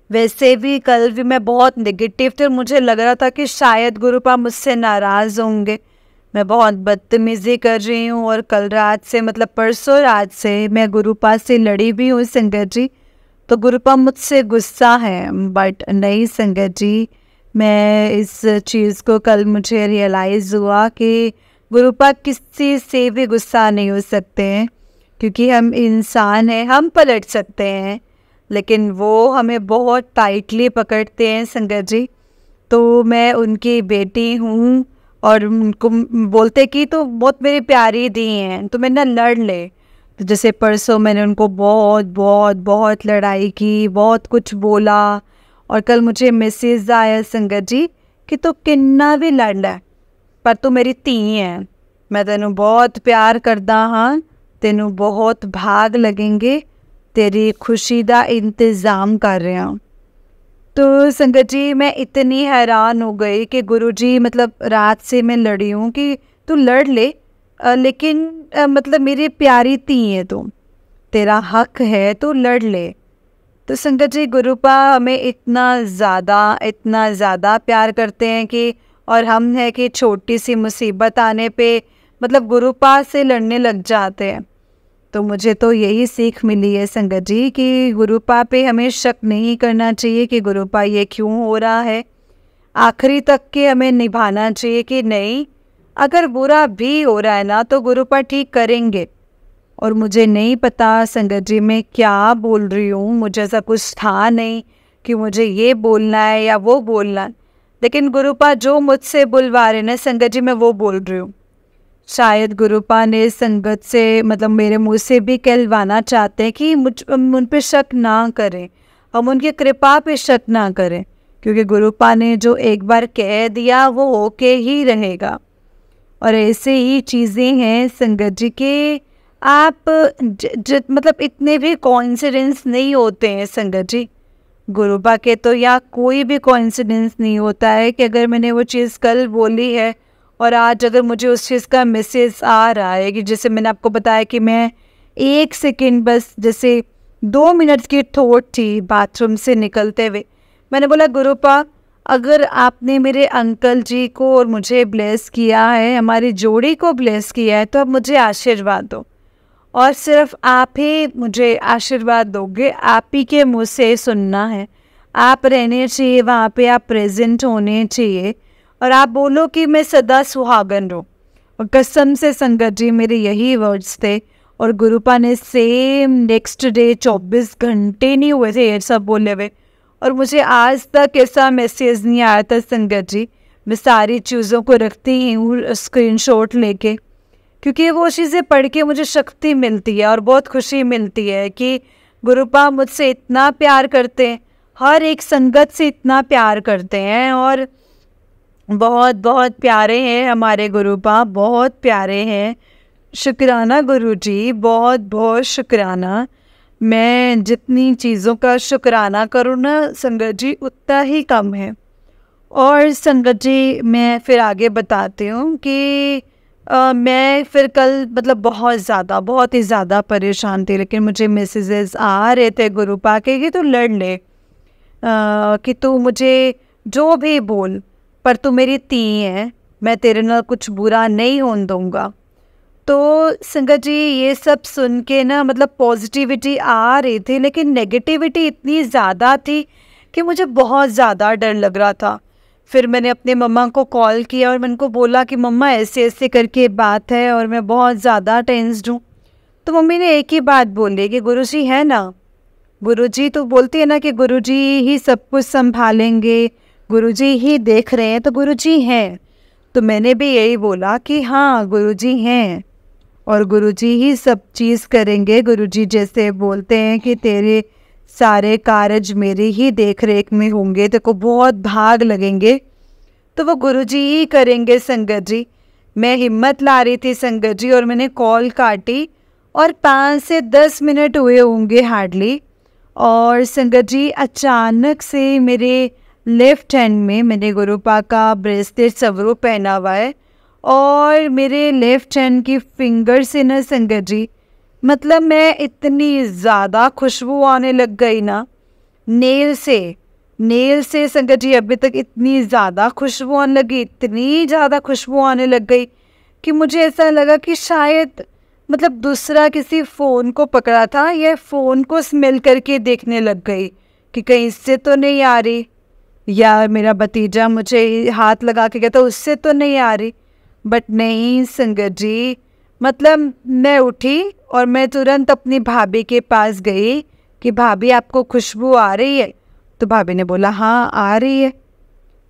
वैसे भी कल भी मैं बहुत नेगेटिव थी और मुझे लग रहा था कि शायद गुरुपा मुझसे नाराज़ होंगे, मैं बहुत बदतमीज़ी कर रही हूँ। और कल रात से परसों रात से मैं गुरुपा से लड़ी भी हूँ संगत जी। तो गुरुपा मुझसे गुस्सा है, बट नहीं संगत जी, मैं इस चीज़ को कल मुझे रियलाइज़ हुआ कि गुरुपा किसी से भी गुस्सा नहीं हो सकते हैं, क्योंकि हम इंसान हैं, हम पलट सकते हैं, लेकिन वो हमें बहुत टाइटली पकड़ते हैं संगत जी। तो मैं उनकी बेटी हूँ और उनको बोलते कि तो बहुत मेरी प्यारी दी हैं, तो मैं ना लड़ ले। तो जैसे परसों मैंने उनको बहुत बहुत बहुत लड़ाई की, बहुत कुछ बोला, और कल मुझे मैसेज आया संगत जी कि तू किन्ना भी लड़ ले, पर तू मेरी धी है, मैं तेनू बहुत प्यार करदा हाँ, तेनू बहुत भाग लगेंगे, तेरी खुशी का इंतज़ाम कर रहा हूँ। तो संगत जी मैं इतनी हैरान हो गई कि गुरुजी रात से मैं लड़ी हूँ कि तू लड़ ले, लेकिन मेरी प्यारी धी है तू, तेरा हक है, तू लड़ ले। तो संगत जी गुरुपा हमें इतना ज़्यादा प्यार करते हैं कि, और हम है कि छोटी सी मुसीबत आने पे गुरुपा से लड़ने लग जाते हैं। तो मुझे तो यही सीख मिली है संगत जी कि गुरुपा पे हमें शक नहीं करना चाहिए कि गुरुपा ये क्यों हो रहा है। आखिरी तक के हमें निभाना चाहिए कि नहीं, अगर बुरा भी हो रहा है ना तो गुरुपा ठीक करेंगे। और मुझे नहीं पता संगत जी मैं क्या बोल रही हूँ, मुझे ऐसा कुछ था नहीं कि मुझे ये बोलना है या वो बोलना है, लेकिन गुरुपा जो मुझसे बुलवा रहे ना संगत जी मैं वो बोल रही हूँ। शायद गुरुपा ने संगत से मेरे मुँह से भी कहलवाना चाहते हैं कि उन पे शक ना करें, हम उनकी कृपा पे शक ना करें, क्योंकि गुरुपा ने जो एक बार कह दिया वो होके ही रहेगा। और ऐसे ही चीज़ें हैं संगत जी के आप इतने भी कोइंसिडेंस नहीं होते हैं संगत जी। गुरुपा के तो या कोई भी कोइंसिडेंस नहीं होता है कि अगर मैंने वो चीज़ कल बोली है और आज अगर मुझे उस चीज़ का मैसेज आ रहा है, कि जैसे मैंने आपको बताया कि मैं 1 सेकेंड बस जैसे 2 मिनट की थॉट थी बाथरूम से निकलते हुए, मैंने बोला गुरुपा अगर आपने मेरे अंकल जी को और मुझे ब्लेस किया है, हमारी जोड़ी को ब्लेस किया है, तो अब मुझे आशीर्वाद दो, और सिर्फ आप ही मुझे आशीर्वाद दोगे, आप ही के मुँह से सुनना है, आप रहने चाहिए वहाँ पे, आप प्रेजेंट होने चाहिए, और आप बोलो कि मैं सदा सुहागन रहूँ। और कसम से संगत जी मेरे यही वर्ड्स थे। और गुरुपा ने सेम नेक्स्ट डे 24 घंटे नहीं हुए थे ये सब बोले हुए, और मुझे आज तक ऐसा मैसेज नहीं आया था संगत जी। मैं सारी चीज़ों को रखती ही हूँ स्क्रीनशॉट लेके क्योंकि वो चीज़ें पढ़ के मुझे शक्ति मिलती है और बहुत खुशी मिलती है कि गुरुपा मुझसे इतना प्यार करते हैं, हर एक संगत से इतना प्यार करते हैं और बहुत बहुत प्यारे हैं हमारे गुरुपा, बहुत प्यारे हैं। शुक्राना गुरुजी, बहुत बहुत शुक्राना। मैं जितनी चीज़ों का शुक्राना करूँ ना संगत जी, उतना ही कम है। और संगत जी मैं फिर आगे बताती हूँ कि मैं फिर कल मतलब बहुत ही ज़्यादा परेशान थी, लेकिन मुझे मैसेजेस आ रहे थे गुरुपा के कि तू लड़ ले, कि तू मुझे जो भी बोल पर तू मेरी ती है, मैं तेरे नाल कुछ बुरा नहीं होने दूँगा। तो संगत जी ये सब सुन के ना मतलब पॉजिटिविटी आ रही थी, लेकिन नेगेटिविटी इतनी ज़्यादा थी कि मुझे बहुत ज़्यादा डर लग रहा था। फिर मैंने अपने मम्मा को कॉल किया और मैंने उनको बोला कि मम्मा ऐसे ऐसे करके बात है और मैं बहुत ज़्यादा टेंस्ड हूँ। तो मम्मी ने एक ही बात बोली कि गुरुजी है ना, गुरुजी तो बोलती है ना कि गुरुजी ही सब कुछ संभालेंगे, गुरुजी ही देख रहे हैं, तो गुरुजी हैं। तो मैंने भी यही बोला कि हाँ गुरुजी हैं और गुरुजी ही सब चीज़ करेंगे। गुरुजी जैसे बोलते हैं कि तेरे सारे कार्य मेरी ही देख रेख में होंगे, तेरे को बहुत भाग लगेंगे, तो वो गुरुजी ही करेंगे संगत जी। मैं हिम्मत ला रही थी संगत जी और मैंने कॉल काटी और 5 से 10 मिनट हुए होंगे हार्डली, और संगत जी अचानक से मेरे लेफ्ट हैंड में मैंने गुरुपा का ब्रेसलेट सवरू पहना हुआ है और मेरे लेफ्ट हैंड की फिंगर से ना संगत जी मतलब मैं इतनी ज़्यादा खुशबू आने लग गई ना, नेल से संगत जी अभी तक इतनी ज़्यादा खुशबू आने लगी, इतनी ज़्यादा खुशबू आने लग गई कि मुझे ऐसा लगा कि शायद मतलब दूसरा किसी फ़ोन को पकड़ा था या फ़ोन को स्मेल करके देखने लग गई कि कहीं इससे तो नहीं आ रही, या मेरा भतीजा मुझे हाथ लगा के कहता उससे तो नहीं आ रही। बट नहीं संगत जी, मतलब मैं उठी और मैं तुरंत अपनी भाभी के पास गई कि भाभी आपको खुशबू आ रही है? तो भाभी ने बोला हाँ आ रही है।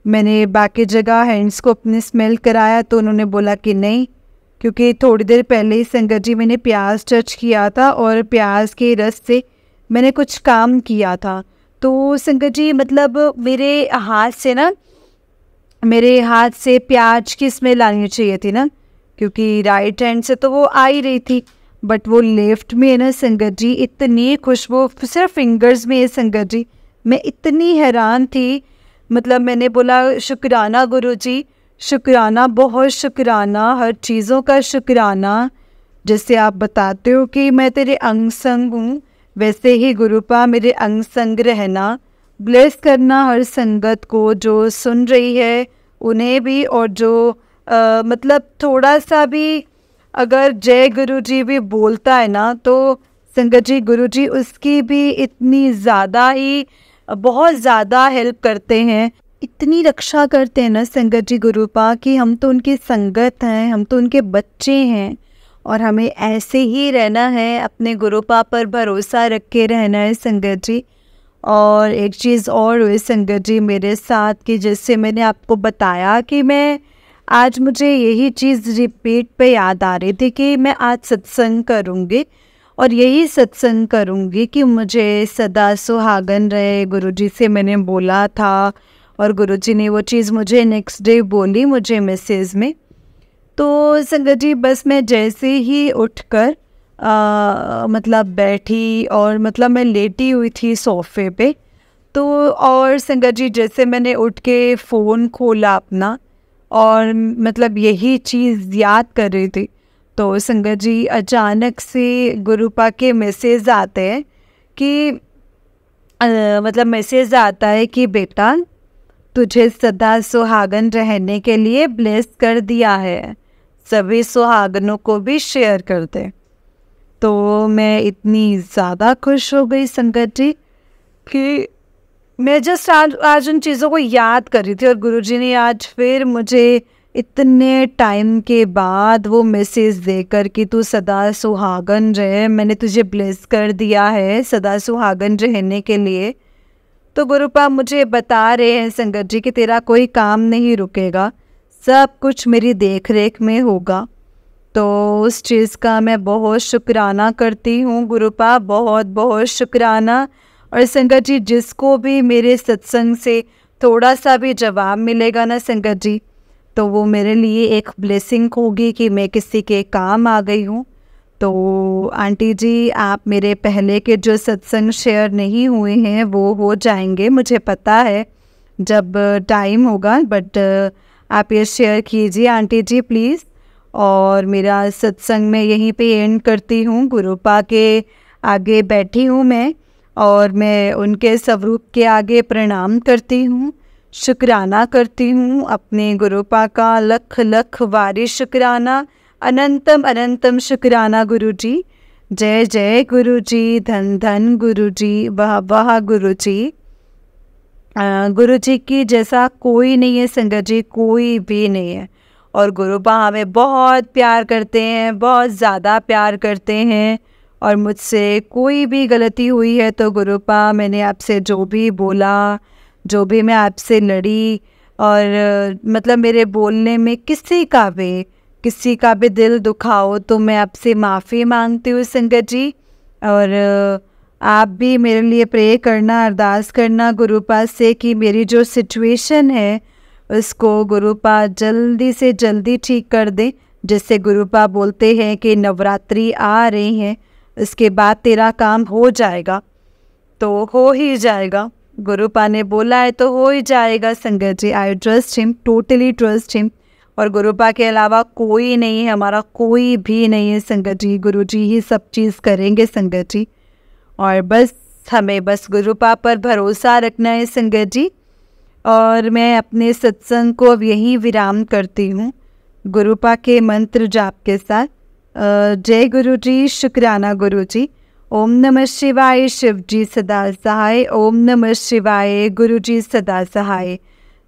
मैंने बाकी जगह हैंड्स को अपने स्मेल कराया तो उन्होंने बोला कि नहीं, क्योंकि थोड़ी देर पहले ही संगत जी मैंने प्याज टच किया था और प्याज के रस से मैंने कुछ काम किया था। तो संगत जी मतलब मेरे हाथ से प्याज की स्मेल आनी चाहिए थी ना, क्योंकि राइट हैंड से तो वो आ ही रही थी, बट वो लेफ्ट में है ना संगत जी इतनी खुशबू सिर्फ फिंगर्स में है संगत जी। मैं इतनी हैरान थी, मतलब मैंने बोला शुक्राना गुरुजी, शुक्राना, बहुत शुक्राना, हर चीज़ों का शुक्राना। जैसे आप बताते हो कि मैं तेरे अंग संग हूँ, वैसे ही गुरुपा मेरे अंग संग रहना, ब्लेस करना हर संगत को जो सुन रही है उन्हें भी, और जो मतलब थोड़ा सा भी अगर जय गुरुजी भी बोलता है ना तो संगत जी गुरुजी उसकी भी इतनी ज़्यादा ही बहुत ज़्यादा हेल्प करते हैं, इतनी रक्षा करते हैं ना संगत जी गुरुपा कि हम तो उनकी संगत हैं, हम तो उनके बच्चे हैं और हमें ऐसे ही रहना है, अपने गुरुपा पर भरोसा रख के रहना है संगत जी। और एक चीज़ और हुई संगत जी मेरे साथ कि जैसे मैंने आपको बताया कि मैं आज मुझे यही चीज़ रिपीट पे याद आ रही थी कि मैं आज सत्संग करूँगी और यही सत्संग करूँगी कि मुझे सदा सुहागन रहे, गुरुजी से मैंने बोला था और गुरुजी ने वो चीज़ मुझे नेक्स्ट डे बोली मुझे मैसेज में। तो संगत जी बस मैं जैसे ही उठकर मतलब बैठी और मतलब मैं लेटी हुई थी सोफ़े पे, तो और संगत जी जैसे मैंने उठ के फ़ोन खोला अपना और मतलब यही चीज़ याद कर रही थी, तो संगत जी अचानक से गुरुपा के मैसेज आते हैं कि मतलब मैसेज आता है कि बेटा तुझे सदा सुहागन रहने के लिए ब्लेस कर दिया है, सभी सुहागनों को भी शेयर कर दे। तो मैं इतनी ज़्यादा खुश हो गई संगत जी कि मैं जस्ट आज उन चीज़ों को याद कर रही थी और गुरुजी ने आज फिर मुझे इतने टाइम के बाद वो मैसेज देकर कि तू सदा सुहागन रहे, मैंने तुझे ब्लेस कर दिया है सदा सुहागन रहने के लिए। तो गुरुपा मुझे बता रहे हैं संगत जी कि तेरा कोई काम नहीं रुकेगा, सब कुछ मेरी देख रेख में होगा। तो उस चीज़ का मैं बहुत शुक्राना करती हूँ गुरुपा, बहुत बहुत शुक्राना। और संगत जी, जिसको भी मेरे सत्संग से थोड़ा सा भी जवाब मिलेगा ना संगत जी, तो वो मेरे लिए एक ब्लेसिंग होगी कि मैं किसी के काम आ गई हूँ। तो आंटी जी, आप मेरे पहले के जो सत्संग शेयर नहीं हुए हैं वो हो जाएंगे, मुझे पता है जब टाइम होगा, बट आप ये शेयर कीजिए आंटी जी प्लीज़। और मेरा सत्संग मैं यहीं पे एंड करती हूँ। गुरुपा के आगे बैठी हूँ मैं, और मैं उनके स्वरूप के आगे प्रणाम करती हूँ, शुक्राना करती हूँ अपने गुरुपा का। लख लख वारी शुक्राना, अनंतम अनंतम शुक्राना गुरु जी। जय जय गुरु जी, धन धन गुरु जी, वाह वाह गुरु जी। गुरु जी की जैसा कोई नहीं है संगत जी, कोई भी नहीं है। और गुरुपा हमें बहुत प्यार करते हैं, बहुत ज़्यादा प्यार करते हैं। और मुझसे कोई भी गलती हुई है तो गुरुपा, मैंने आपसे जो भी बोला, जो भी मैं आपसे लड़ी, और मतलब मेरे बोलने में किसी का भी दिल दुखाओ तो मैं आपसे माफ़ी मांगती हूँ संगत जी। और आप भी मेरे लिए प्रे करना, अरदास करना गुरुपा से कि मेरी जो सिचुएशन है उसको गुरुपा जल्दी से जल्दी ठीक कर दे। जिससे गुरुपा बोलते हैं कि नवरात्रि आ रही हैं, उसके बाद तेरा काम हो जाएगा, तो हो ही जाएगा। गुरुपा ने बोला है तो हो ही जाएगा संगत जी। I trust him, totally trust him. और गुरुपा के अलावा कोई नहीं है, हमारा कोई भी नहीं है संगत जी। गुरु जी ही सब चीज़ करेंगे संगत जी। और बस हमें बस गुरुपा पर भरोसा रखना है संगत जी। और मैं अपने सत्संग को अब यहीं विराम करती हूँ गुरुपा के मंत्र जाप के साथ। जय गुरु जी, शुक्राना गुरु जी। ओम नमः शिवाय, शिव जी सदा सहाय। ओम नमः शिवाय, गुरु जी सदा सहाय।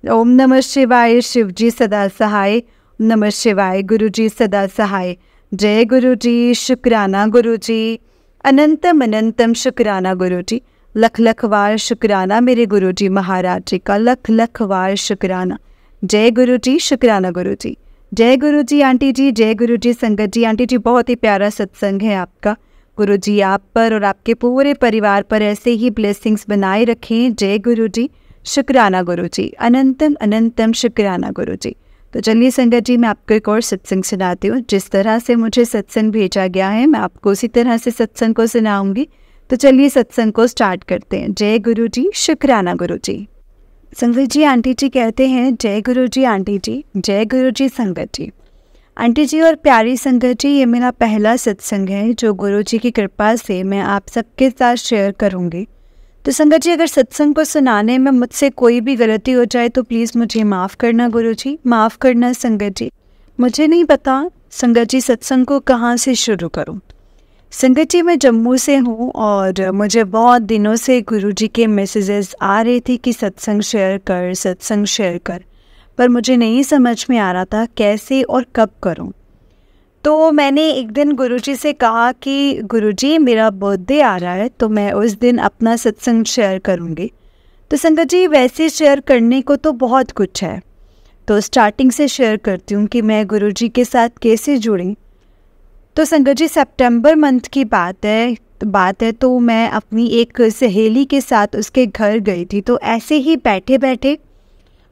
ओम नमः शिवाय, शिव जी सदा सहाय। नमः शिवाय, गुरु जी सदा सहाय। जय गुरु जी, शुक्राना गुरु जी, अनंतम अनंतम शुक्राना गुरु जी। लख लख वार शुक्राना मेरे गुरु जी महाराज जी का, लख लख वार शुक्राना। जय गुरु जी, शुक्राना गुरु जी। जय गुरु जी आंटी जी, जय गुरु जी संगत जी। आंटी जी, बहुत ही प्यारा सत्संग है आपका। गुरु जी आप पर और आपके पूरे परिवार पर ऐसे ही ब्लेसिंग्स बनाए रखें। जय गुरु जी, शुक्राना गुरु जी, अनंतम अनंतम शुक्राना गुरु जी। तो चलिए संगत जी, मैं आपको एक और सत्संग सुनाती हूँ। जिस तरह से मुझे सत्संग भेजा गया है मैं आपको उसी तरह से सत्संग को सुनाऊंगी। तो चलिए सत्संग को स्टार्ट करते हैं। जय गुरु जी, शुक्राना गुरु जी। संगत जी, आंटी जी कहते हैं जय गुरु जी आंटी जी, जय गुरु जी संगत जी। आंटी जी और प्यारी संगत जी, ये मेरा पहला सत्संग है जो गुरु जी की कृपा से मैं आप सबके साथ शेयर करूँगी। तो संगत जी, अगर सत्संग को सुनाने में मुझसे कोई भी गलती हो जाए तो प्लीज़ मुझे माफ़ करना गुरु जी, माफ़ करना संगत जी। मुझे नहीं पता संगत जी सत्संग को कहाँ से शुरू करूँ। संगत जी, मैं जम्मू से हूँ और मुझे बहुत दिनों से गुरु जी के मैसेजेस आ रहे थे कि सत्संग शेयर कर, सत्संग शेयर कर, पर मुझे नहीं समझ में आ रहा था कैसे और कब करूँ। तो मैंने एक दिन गुरुजी से कहा कि गुरुजी मेरा बर्थडे आ रहा है तो मैं उस दिन अपना सत्संग शेयर करूँगी। तो संगत जी, वैसे शेयर करने को तो बहुत कुछ है, तो स्टार्टिंग से शेयर करती हूँ कि मैं गुरुजी के साथ कैसे जुड़ी। तो संगत जी, सितंबर मंथ की बात है तो मैं अपनी एक सहेली के साथ उसके घर गई थी। तो ऐसे ही बैठे बैठे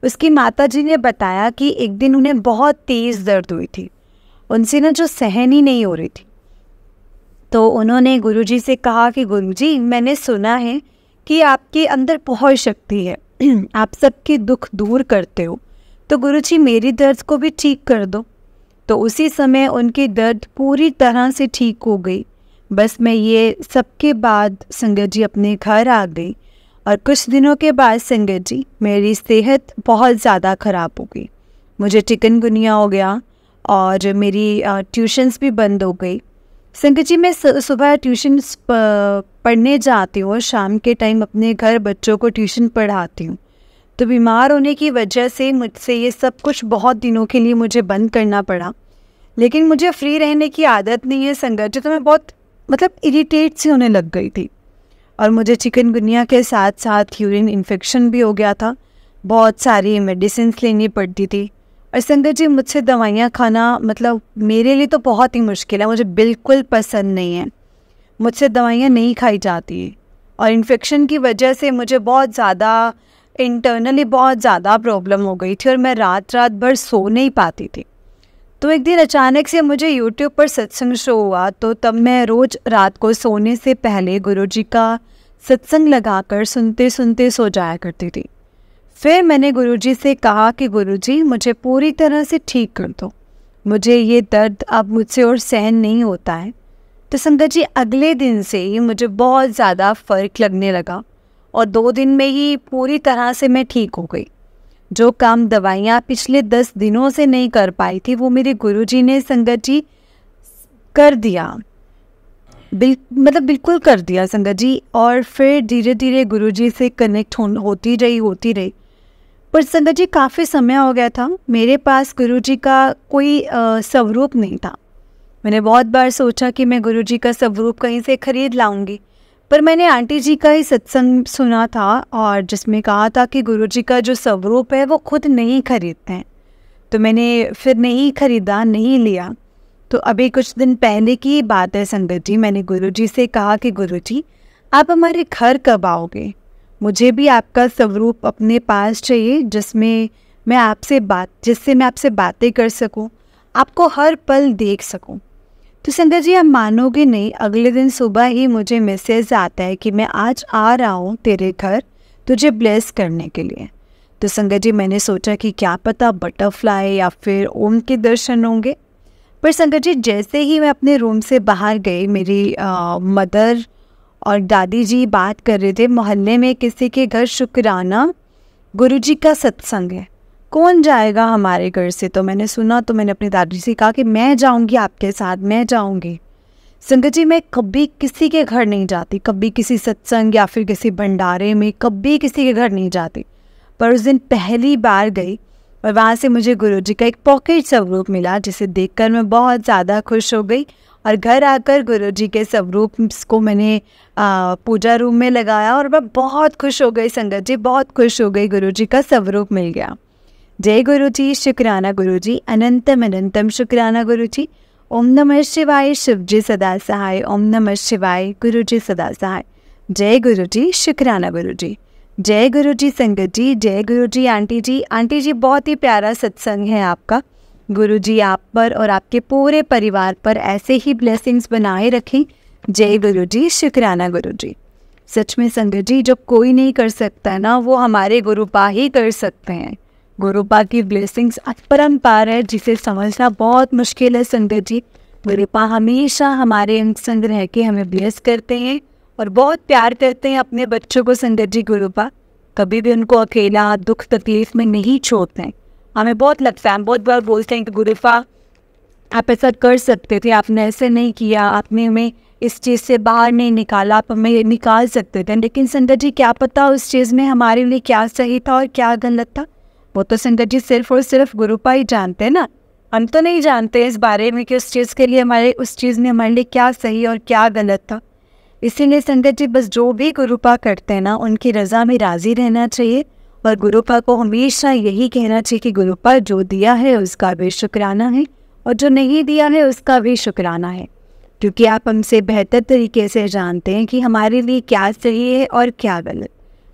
उसकी माताजी ने बताया कि एक दिन उन्हें बहुत तेज़ दर्द हुई थी, उनसे ना जो सहन ही नहीं हो रही थी। तो उन्होंने गुरुजी से कहा कि गुरुजी, मैंने सुना है कि आपके अंदर बहुत शक्ति है, आप सबके दुख दूर करते हो, तो गुरुजी मेरी दर्द को भी ठीक कर दो। तो उसी समय उनकी दर्द पूरी तरह से ठीक हो गई। बस मैं ये सबके बाद संगत जी अपने घर आ गई और कुछ दिनों के बाद संगत जी मेरी सेहत बहुत ज़्यादा ख़राब हो गई। मुझे चिकनगुनिया हो गया और मेरी ट्यूशन्स भी बंद हो गई। संगत जी, मैं सुबह ट्यूशन्स पढ़ने जाती हूँ और शाम के टाइम अपने घर बच्चों को ट्यूशन पढ़ाती हूँ। तो बीमार होने की वजह से मुझसे ये सब कुछ बहुत दिनों के लिए मुझे बंद करना पड़ा। लेकिन मुझे फ्री रहने की आदत नहीं है संगत जी, तो मैं बहुत इरिटेट सी होने लग गई थी। और मुझे चिकनगुनिया के साथ साथ यूरिन इन्फेक्शन भी हो गया था, बहुत सारी मेडिसिन लेनी पड़ती थी। और संगत जी मुझसे दवाइयाँ खाना मतलब मेरे लिए तो बहुत ही मुश्किल है, मुझे बिल्कुल पसंद नहीं है। मुझसे दवाइयाँ नहीं खाई जाती और इन्फेक्शन की वजह से मुझे बहुत ज़्यादा इंटरनली बहुत ज़्यादा प्रॉब्लम हो गई थी और मैं रात रात भर सो नहीं पाती थी। तो एक दिन अचानक से मुझे यूट्यूब पर सत्संग शो हुआ, तो तब मैं रोज़ रात को सोने से पहले गुरुजी का सत्संग लगाकर सुनते सुनते सो जाया करती थी। फिर मैंने गुरुजी से कहा कि गुरुजी मुझे पूरी तरह से ठीक कर दो, मुझे ये दर्द अब मुझसे और सहन नहीं होता है। तो संगत जी अगले दिन से ही मुझे बहुत ज़्यादा फ़र्क लगने लगा और 2 दिन में ही पूरी तरह से मैं ठीक हो गई। जो काम दवाइयाँ पिछले 10 दिनों से नहीं कर पाई थी वो मेरे गुरुजी ने संगत जी कर दिया, बिल्कुल कर दिया संगत जी। और फिर धीरे धीरे गुरुजी से कनेक्ट होती रही। पर संगत जी काफ़ी समय हो गया था, मेरे पास गुरुजी का कोई स्वरूप नहीं था। मैंने बहुत बार सोचा कि मैं गुरुजी का स्वरूप कहीं से खरीद लाऊंगी, पर मैंने आंटी जी का ही सत्संग सुना था और जिसमें कहा था कि गुरुजी का जो स्वरूप है वो खुद नहीं खरीदते हैं। तो मैंने फिर नहीं खरीदा, नहीं लिया। तो अभी कुछ दिन पहले की बात है संगत जी, मैंने गुरुजी से कहा कि गुरुजी आप हमारे घर कब आओगे, मुझे भी आपका स्वरूप अपने पास चाहिए जिससे मैं आपसे बातें कर सकूं, आपको हर पल देख सकूं। तो संगत जी आप मानोगे नहीं, अगले दिन सुबह ही मुझे मैसेज आता है कि मैं आज आ रहा हूँ तेरे घर तुझे ब्लेस करने के लिए। तो संगत जी मैंने सोचा कि क्या पता बटरफ्लाई या फिर ओम के दर्शन होंगे। पर संगत जी जैसे ही मैं अपने रूम से बाहर गई, मेरी मदर और दादी जी बात कर रहे थे, मोहल्ले में किसी के घर शुक्राना गुरुजी का सत्संग है, कौन जाएगा हमारे घर से। तो मैंने सुना, तो मैंने अपनी दादी से कहा कि मैं जाऊंगी आपके साथ, मैं जाऊंगी। संगत जी मैं कभी किसी के घर नहीं जाती, कभी किसी सत्संग या फिर किसी भंडारे में कभी किसी के घर नहीं जाती, पर उस दिन पहली बार गई और वहाँ से मुझे गुरुजी का एक पॉकेट स्वरूप मिला जिसे देखकर मैं बहुत ज़्यादा खुश हो गई। और घर आकर गुरुजी के स्वरूप को मैंने पूजा रूम में लगाया और मैं बहुत खुश हो गई संगत जी, बहुत खुश हो गई, गुरुजी का स्वरूप मिल गया। जय गुरुजी, शुक्राना गुरुजी, अनंतम अनंतम शुक्राना गुरुजी। ओम नमः शिवाय, शिवजी सदा सहाय। ओम नमः शिवाय, गुरुजी सदा सहाय। जय गुरुजी, शुक्राना गुरुजी। जय गुरुजी संगत जी, जय गुरुजी आंटी जी। आंटी जी बहुत ही प्यारा सत्संग है आपका। गुरुजी आप पर और आपके पूरे परिवार पर ऐसे ही ब्लेसिंग्स बनाए रखें। जय गुरुजी, शुक्राना गुरुजी। सच में संगत जी जो कोई नहीं कर सकता ना, वो हमारे गुरुपा ही कर सकते हैं। गुरुपा की ब्लेसिंग्स अपरंपार है जिसे समझना बहुत मुश्किल है संगत जी। गुरुपा हमेशा हमारे संग रह के हमें ब्लेस करते हैं और बहुत प्यार करते हैं अपने बच्चों को संगत जी। गुरुपा कभी भी उनको अकेला दुख तकलीफ में नहीं छोड़ते हैं। हमें बहुत लगता है, हम बहुत बार बोलते हैं कि गुरुपा आप ऐसा कर सकते थे, आपने ऐसे नहीं किया, आपने हमें इस चीज़ से बाहर नहीं निकाला, आप हमें निकाल सकते थे। लेकिन संगत जी क्या पता उस चीज़ में हमारे लिए क्या सही था और क्या गलत था, वो तो संगत जी सिर्फ और सिर्फ गुरुपा ही जानते हैं ना। हम तो नहीं जानते इस बारे में कि उस चीज़ के लिए उस चीज़ ने हमारे लिए क्या सही और क्या गलत था। इसीलिए संगत जी बस जो भी गुरुपा करते हैं ना, उनकी रज़ा में राज़ी रहना चाहिए और गुरुपा को हमेशा यही कहना चाहिए कि गुरुपा जो दिया है उसका भी शुक्राना है और जो नहीं दिया है उसका भी शुक्राना है, क्योंकि आप हमसे बेहतर तरीके से जानते हैं कि हमारे लिए क्या सही है और क्या गलत।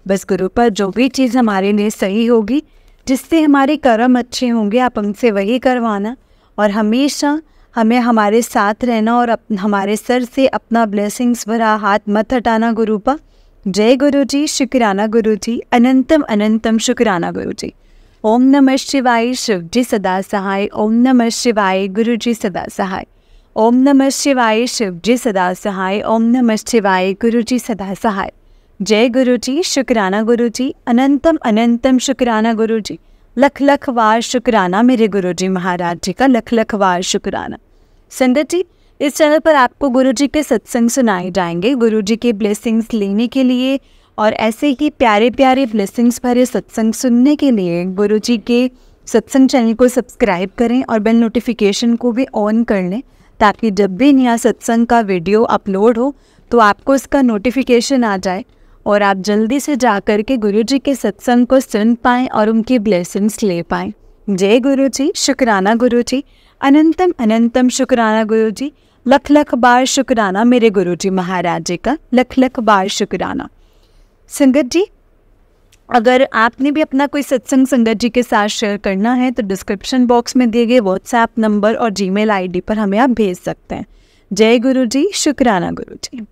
बस गुरुपा जो भी चीज़ हमारे लिए सही होगी, जिससे हमारे कर्म अच्छे होंगे, आप हमसे वही करवाना और हमेशा हमें हमारे साथ रहना और हमारे सर से अपना ब्लेसिंग्स भरा हाथ मत हटाना गुरुपा। जय गुरुजी, शुक्राना गुरुजी, अनंतम अनंतम शुक्राना गुरुजी। ओम नमः शिवाय, शिवजी सदा सहाय। ओम नमः शिवाय, गुरुजी सदा सहाय। ओम नमः शिवाय, शिवजी सदा सहाय। ओम नमः शिवाय, गुरुजी सदा सहाय। जय गुरुजी, शुक्राना गुरुजी, अनंतम अनंतम शुक्राना गुरुजी। लख लख वार शुक्राना मेरे गुरुजी महाराज जी का, लख लख वार शुक्राना। संगत जी इस चैनल पर आपको गुरुजी के सत्संग सुनाए जाएंगे। गुरुजी के ब्लेसिंग्स लेने के लिए और ऐसे ही प्यारे प्यारे ब्लेसिंग्स भरे सत्संग सुनने के लिए गुरुजी के सत्संग चैनल को सब्सक्राइब करें और बेल नोटिफिकेशन को भी ऑन कर लें, ताकि जब भी नया सत्संग का वीडियो अपलोड हो तो आपको इसका नोटिफिकेशन आ जाए और आप जल्दी से जा कर के गुरुजी के सत्संग को सुन पाएँ और उनकी ब्लेसिंग्स ले पाएँ। जय गुरु जी, शुक्राना गुरु जी, अनंतम अनंतम शुक्राना गुरु जी, लख लख बार शुक्राना मेरे गुरु जी महाराज जी का, लख लख बार शुक्राना। संगत जी, अगर आपने भी अपना कोई सत्संग संगत जी के साथ शेयर करना है तो डिस्क्रिप्शन बॉक्स में दिए गए व्हाट्सएप नंबर और जीमेल आईडी पर हमें आप भेज सकते हैं। जय गुरु जी, शुक्राना गुरु जी।